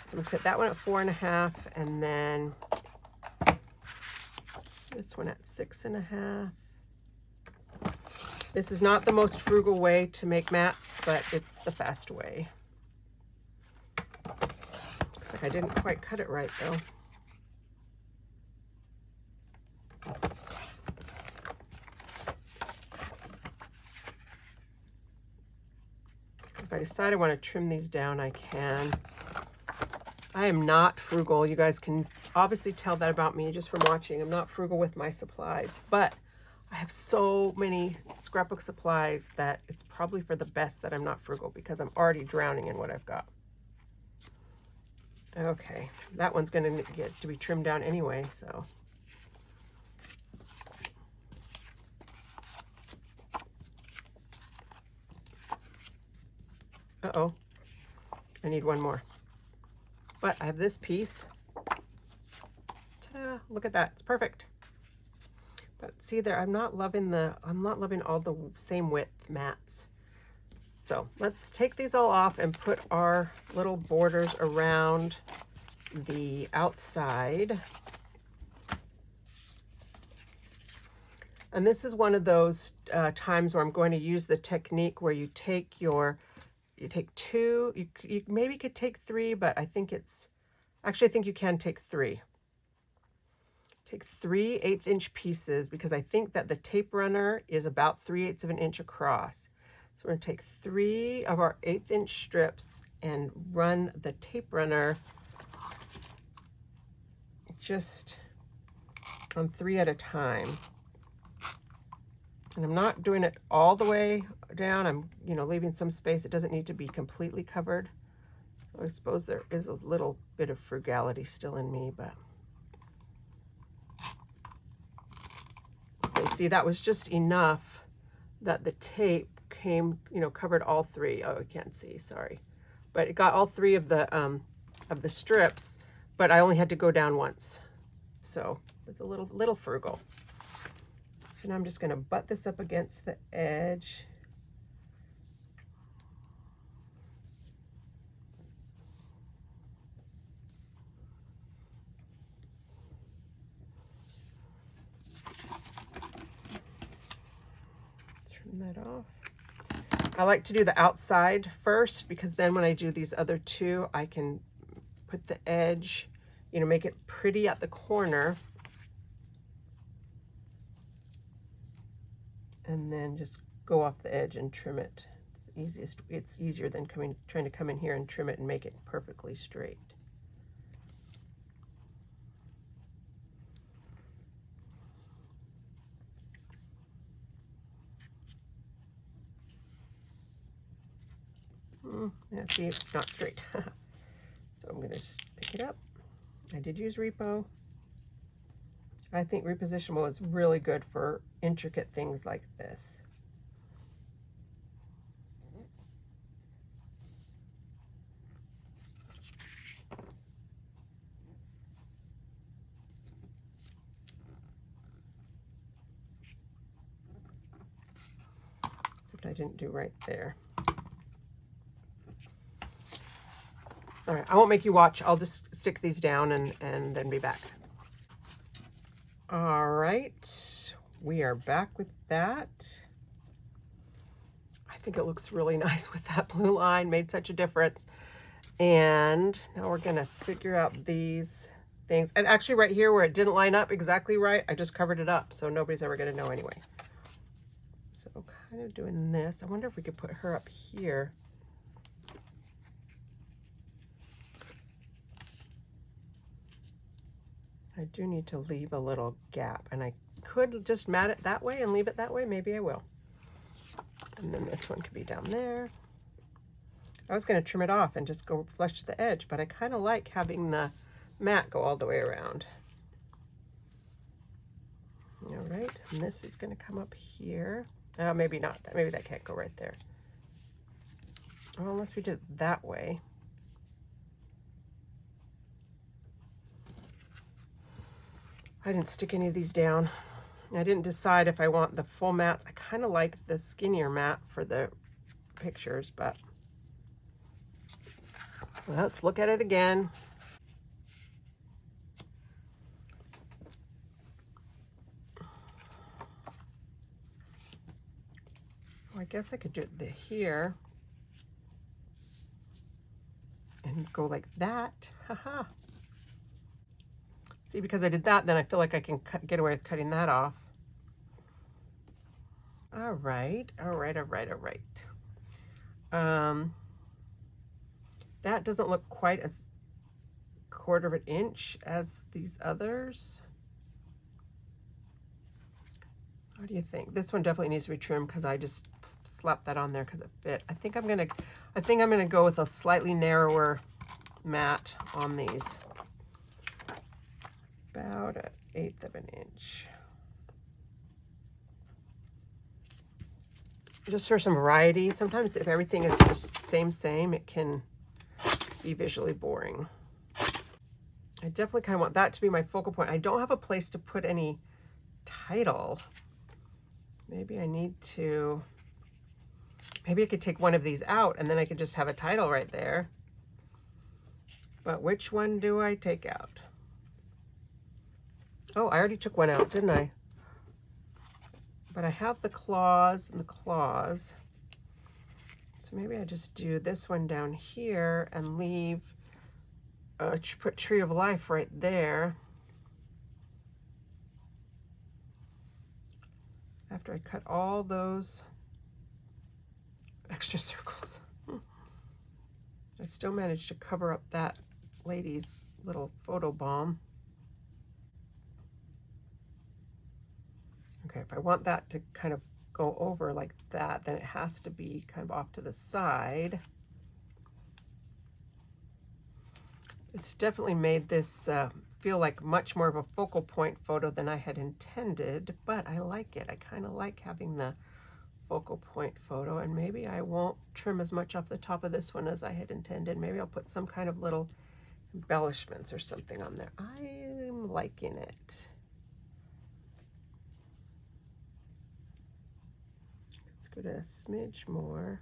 So I'm going to cut that one at 4 1/2, and then this one at 6 1/2. This is not the most frugal way to make mats, but it's the fast way. Looks like I didn't quite cut it right though. If I decide I want to trim these down, I can. I am not frugal. You guys can obviously tell that about me just from watching. I'm not frugal with my supplies, but I have so many scrapbook supplies that it's probably for the best that I'm not frugal because I'm already drowning in what I've got. Okay, that one's going to get to be trimmed down anyway, so. Uh-oh, I need one more. But I have this piece. Ta-da, look at that, it's perfect. But see there, I'm not loving all the same width mats. So let's take these all off and put our little borders around the outside. And this is one of those times where I'm going to use the technique where you take 2, you maybe could take 3, but I think I think you can take 3. Take 3 1/8" pieces because I think that the tape runner is about 3/8 of an inch across. So we're going to take 3 of our 1/8" strips and run the tape runner just on 3 at a time. And I'm not doing it all the way down. I'm, leaving some space. It doesn't need to be completely covered. So I suppose there is a little bit of frugality still in me, but okay, see, that was just enough that the tape came, covered all 3. Oh, I can't see, sorry. But it got all 3 of the strips, but I only had to go down once. So it's a little frugal. So now I'm just going to butt this up against the edge. Trim that off. I like to do the outside first because then when I do these other 2, I can put the edge, make it pretty at the corner. And then just go off the edge and trim it. It's easier than trying to come in here and trim it and make it perfectly straight. Yeah, see, it's not straight. So I'm gonna just pick it up. I did use Repo. I think repositionable is really good for intricate things like this. but I didn't do right there. All right, I won't make you watch. I'll just stick these down and then be back. All right, we are back with that. I think it looks really nice with that blue line, made such a difference. And now we're gonna figure out these things. And actually right here where it didn't line up exactly right, I just covered it up, so nobody's ever gonna know anyway. So kind of doing this. I wonder if we could put her up here. I do need to leave a little gap, and I could just mat it that way and leave it that way. Maybe I will. And then this one could be down there. I was going to trim it off and just go flush to the edge, but I kind of like having the mat go all the way around. All right, and this is going to come up here. Maybe not. Maybe that can't go right there. Well, unless we did it that way. I didn't stick any of these down. I didn't decide if I want the full mats. I kind of like the skinnier mat for the pictures, but let's look at it again. Well, I guess I could do it here and go like that. Haha. See, because I did that, then I feel like I can get away with cutting that off. All right, all right, all right, all right. That doesn't look quite as 1/4 of an inch as these others. What do you think? This one definitely needs to be trimmed because I just slapped that on there because it fit. I think I'm gonna go with a slightly narrower mat on these. About 1/8 of an inch. Just for some variety. Sometimes if everything is just same, it can be visually boring. I definitely kind of want that to be my focal point. I don't have a place to put any title. Maybe I need to, maybe I could take one of these out and then I could just have a title right there. But which one do I take out? Oh, I already took one out, didn't I? But I have the claws and the claws. So maybe I just do this one down here and leave, put Tree of Life right there. After I cut all those extra circles. I still managed to cover up that lady's little photo bomb. Okay, if I want that to kind of go over like that, then it has to be kind of off to the side. It's definitely made this feel like much more of a focal point photo than I had intended, but I like it. I kind of like having the focal point photo, and maybe I won't trim as much off the top of this one as I had intended. Maybe I'll put some kind of little embellishments or something on there. I'm liking it. Let's go to a smidge more.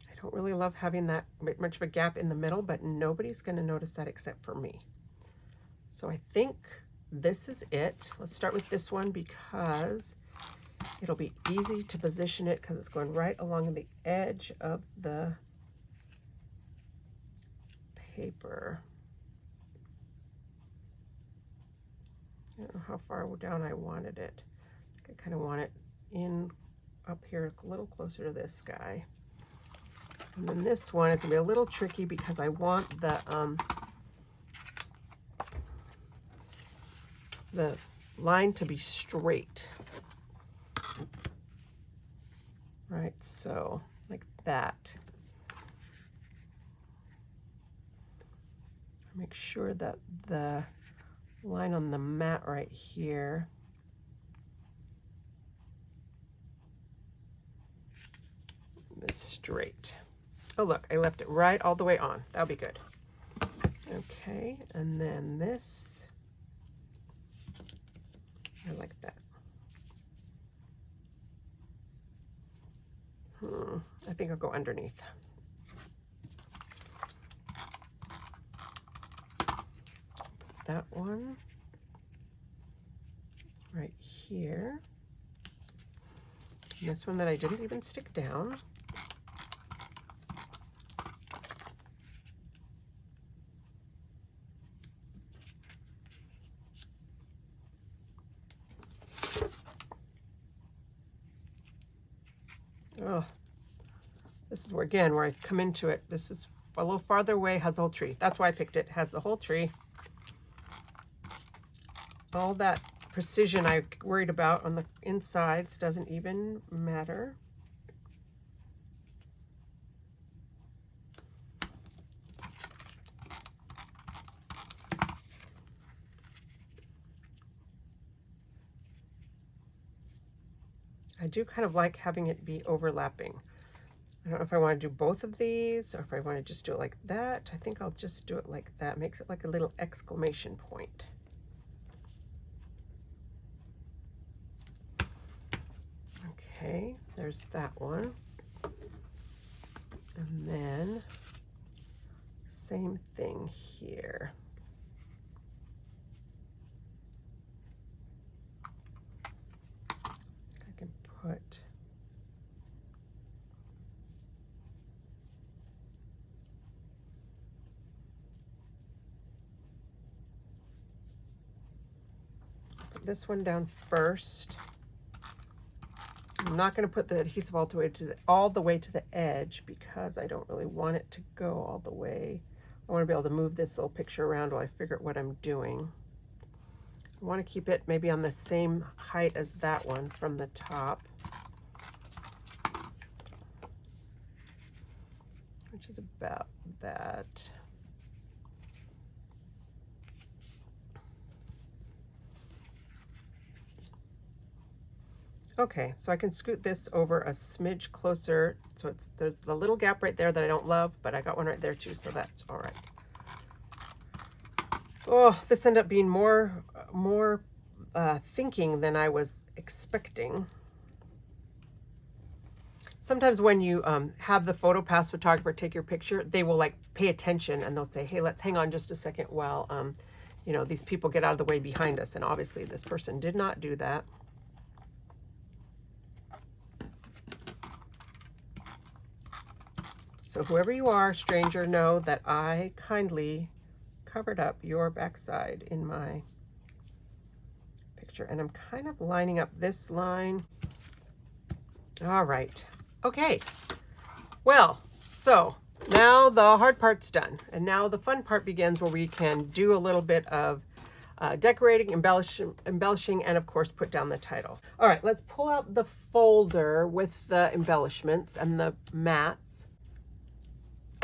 I don't really love having that much of a gap in the middle, but nobody's going to notice that except for me. So I think this is it. Let's start with this one because it'll be easy to position it because it's going right along the edge of the paper. I don't know how far down I wanted it. I kind of want it in up here a little closer to this guy. And then this one is gonna be a little tricky because I want the line to be straight. Right, so like that. Make sure that the line on the mat right here is straight. Oh look, I left it right all the way on. That'll be good. Okay, and then this, I like that. I think I'll go underneath. That one right here. And this one that I didn't even stick down. Oh, this is where, again, where I come into it. This is a little farther away, has the whole tree. That's why I picked it. Has the whole tree. All that precision I worried about on the insides doesn't even matter. I do kind of like having it be overlapping. I don't know if I want to do both of these or if I want to just do it like that. I think I'll just do it like that. Makes it like a little exclamation point. Okay, there's that one. And then same thing here. I can put this one down first. I'm not going to put the adhesive all the way to the edge because I don't really want it to go all the way. I want to be able to move this little picture around while I figure out what I'm doing. I want to keep it maybe on the same height as that one from the top, which is about that. Okay, so I can scoot this over a smidge closer. So there's the little gap right there that I don't love, but I got one right there too, so that's all right. Oh, this ended up being more thinking than I was expecting. Sometimes when you have the PhotoPass photographer take your picture, they will like pay attention and they'll say, hey, let's hang on just a second while you know, these people get out of the way behind us. And obviously this person did not do that. So whoever you are, stranger, know that I kindly covered up your backside in my picture. And I'm kind of lining up this line. All right. Okay. Well, so now the hard part's done. And now the fun part begins where we can do a little bit of decorating, embellishing, and of course put down the title. All right, let's pull out the folder with the embellishments and the mats.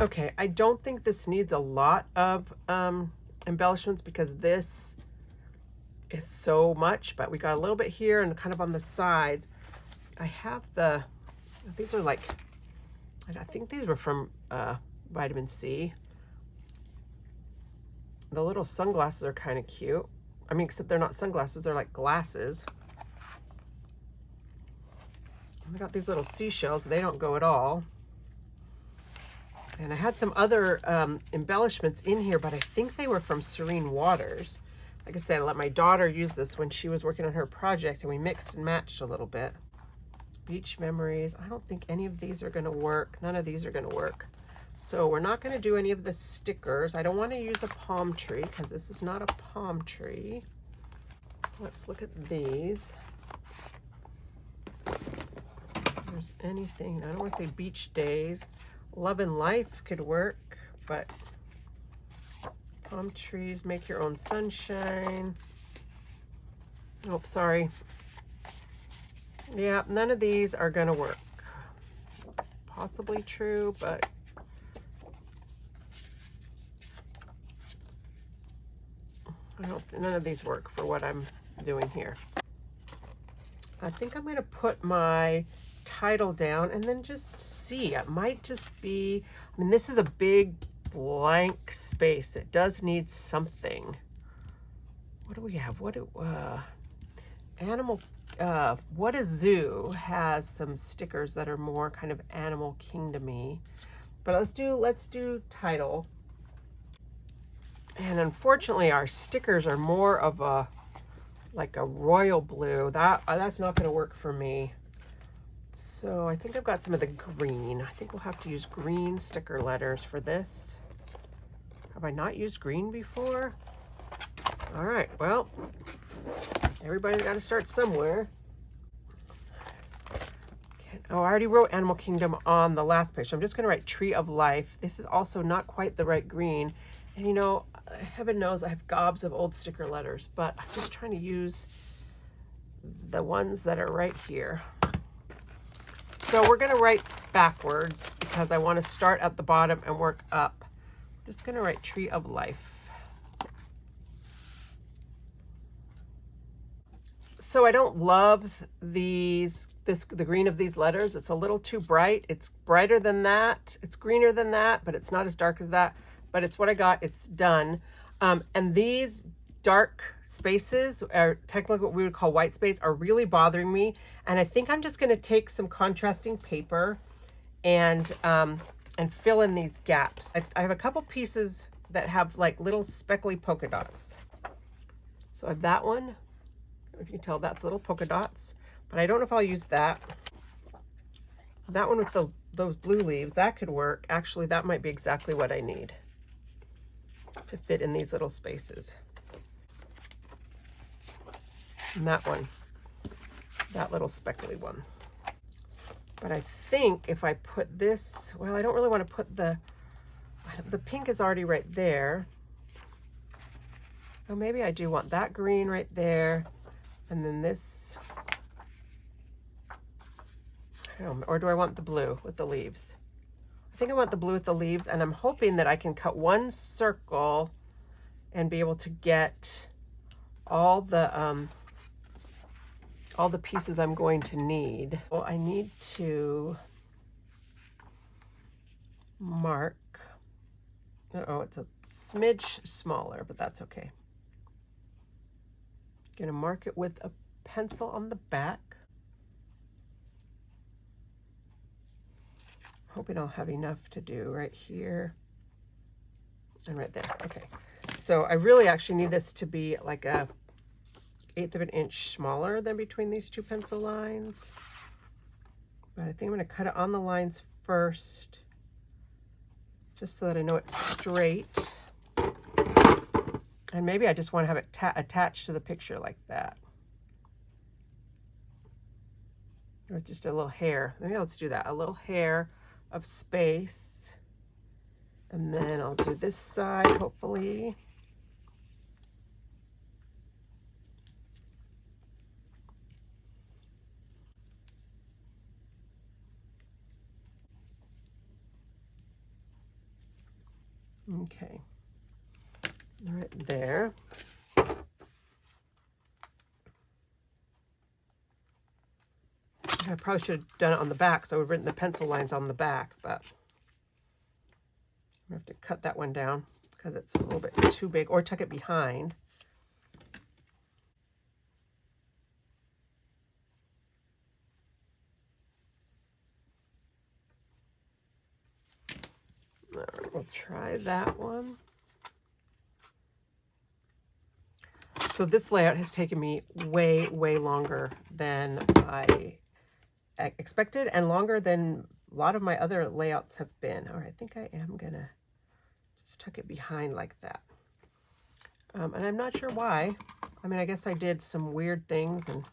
Okay, I don't think this needs a lot of embellishments because this is so much, but we got a little bit here and kind of on the sides. I have these are like, I think these were from Vitamin C. The little sunglasses are kind of cute. I mean, except they're not sunglasses, they're like glasses. I got these little seashells, they don't go at all. And I had some other embellishments in here, but I think they were from Serene Waters. Like I said, I let my daughter use this when she was working on her project, and we mixed and matched a little bit. Beach memories. I don't think any of these are going to work. None of these are going to work. So we're not going to do any of the stickers. I don't want to use a palm tree because this is not a palm tree. Let's look at these. If there's anything, I don't want to say beach days. Love and life could work, but palm trees, make your own sunshine. Oh, sorry. Yeah, none of these are going to work. Possibly true, but none of these work for what I'm doing here. I think I'm going to put my title down and then just see. It might just be, I mean, this is a big blank space. It does need something. What do we have? Animal, What a Zoo has some stickers that are more kind of Animal Kingdom-y. But let's do title. And unfortunately, our stickers are more of a like a royal blue. That's not going to work for me. So I think I've got some of the green. I think we'll have to use green sticker letters for this. Have I not used green before? All right, well, everybody's got to start somewhere. Oh, I already wrote Animal Kingdom on the last page. So I'm just going to write Tree of Life. This is also not quite the right green. And you know, heaven knows I have gobs of old sticker letters, but I'm just trying to use the ones that are right here. So we're going to write backwards because I want to start at the bottom and work up. I'm just going to write Tree of Life. So I don't love the green of these letters. It's a little too bright. It's brighter than that. It's greener than that, but it's not as dark as that. But it's what I got. It's done. And these dark spaces, or technically what we would call white space, are really bothering me. And I think I'm just going to take some contrasting paper and fill in these gaps. I have a couple pieces that have like little speckly polka dots. So I have that one. If you can tell, that's little polka dots. But I don't know if I'll use that. That one with those blue leaves, that could work. Actually, that might be exactly what I need to fit in these little spaces. And that one, that little speckly one. But I think if I put this, well, I don't really want to put the pink is already right there. Oh, maybe I do want that green right there. And then this, I don't know, or do I want the blue with the leaves? I think I want the blue with the leaves, and I'm hoping that I can cut one circle and be able to get all the pieces I'm going to need. Well, I need to mark. Oh, it's a smidge smaller, but that's okay. Gonna mark it with a pencil on the back. Hoping I'll have enough to do right here and right there. Okay, so I really actually need this to be like a 1/8 of an inch smaller than between these two pencil lines. But I think I'm going to cut it on the lines first, just so that I know it's straight. And maybe I just want to have it attached to the picture like that. Or just a little hair. Maybe let's do that. A little hair of space. And then I'll do this side, hopefully. Okay. Right there. I probably should have done it on the back, so I would have written the pencil lines on the back, but I'm going to have to cut that one down because it's a little bit too big, or tuck it behind. All right, we'll try that one. So this layout has taken me way, way longer than I expected, and longer than a lot of my other layouts have been. All right, I think I am gonna just tuck it behind like that. And I'm not sure why. I mean, I guess I did some weird things and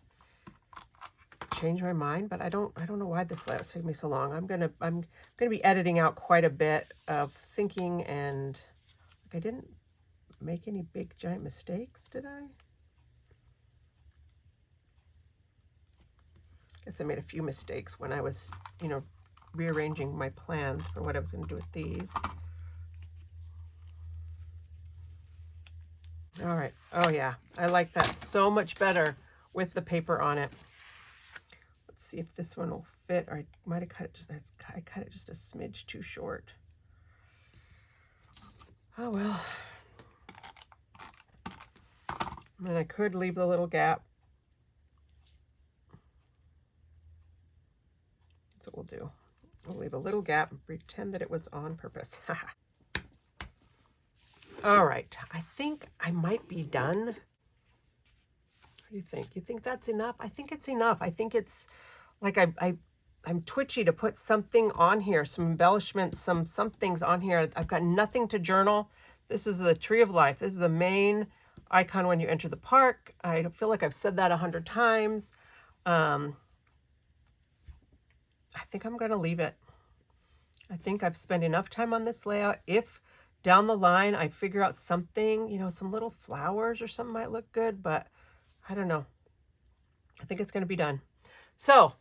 changed my mind, but I don't know why this layout's taking me so long. I'm gonna be editing out quite a bit of thinking, and like, I didn't make any big giant mistakes, did I? Guess I made a few mistakes when I was, rearranging my plans for what I was going to do with these. All right. Oh yeah, I like that so much better with the paper on it. Let's see if this one will fit. Or I might have cut it I cut it just a smidge too short. Oh, well. And I could leave the little gap. That's what we'll do. We'll leave a little gap and pretend that it was on purpose. All right. I think I might be done. What do you think? You think that's enough? I think it's enough. I think it's like I'm twitchy to put something on here, some embellishments, some things on here. I've got nothing to journal. This is the tree of life. This is the main icon when you enter the park. I feel like I've said that 100 times. I think I'm going to leave it. I think I've spent enough time on this layout. If down the line I figure out something, you know, some little flowers or something might look good, but I don't know. I think it's going to be done. So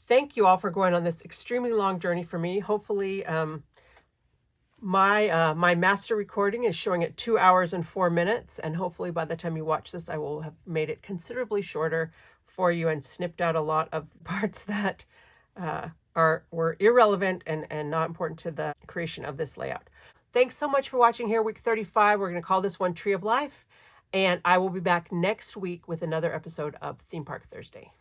thank you all for going on this extremely long journey for me. Hopefully my master recording is showing it 2 hours and 4 minutes. And hopefully by the time you watch this, I will have made it considerably shorter for you and snipped out a lot of parts that were irrelevant and not important to the creation of this layout. Thanks so much for watching here, week 35. We're going to call this one Tree of Life. And I will be back next week with another episode of Theme Park Thursday.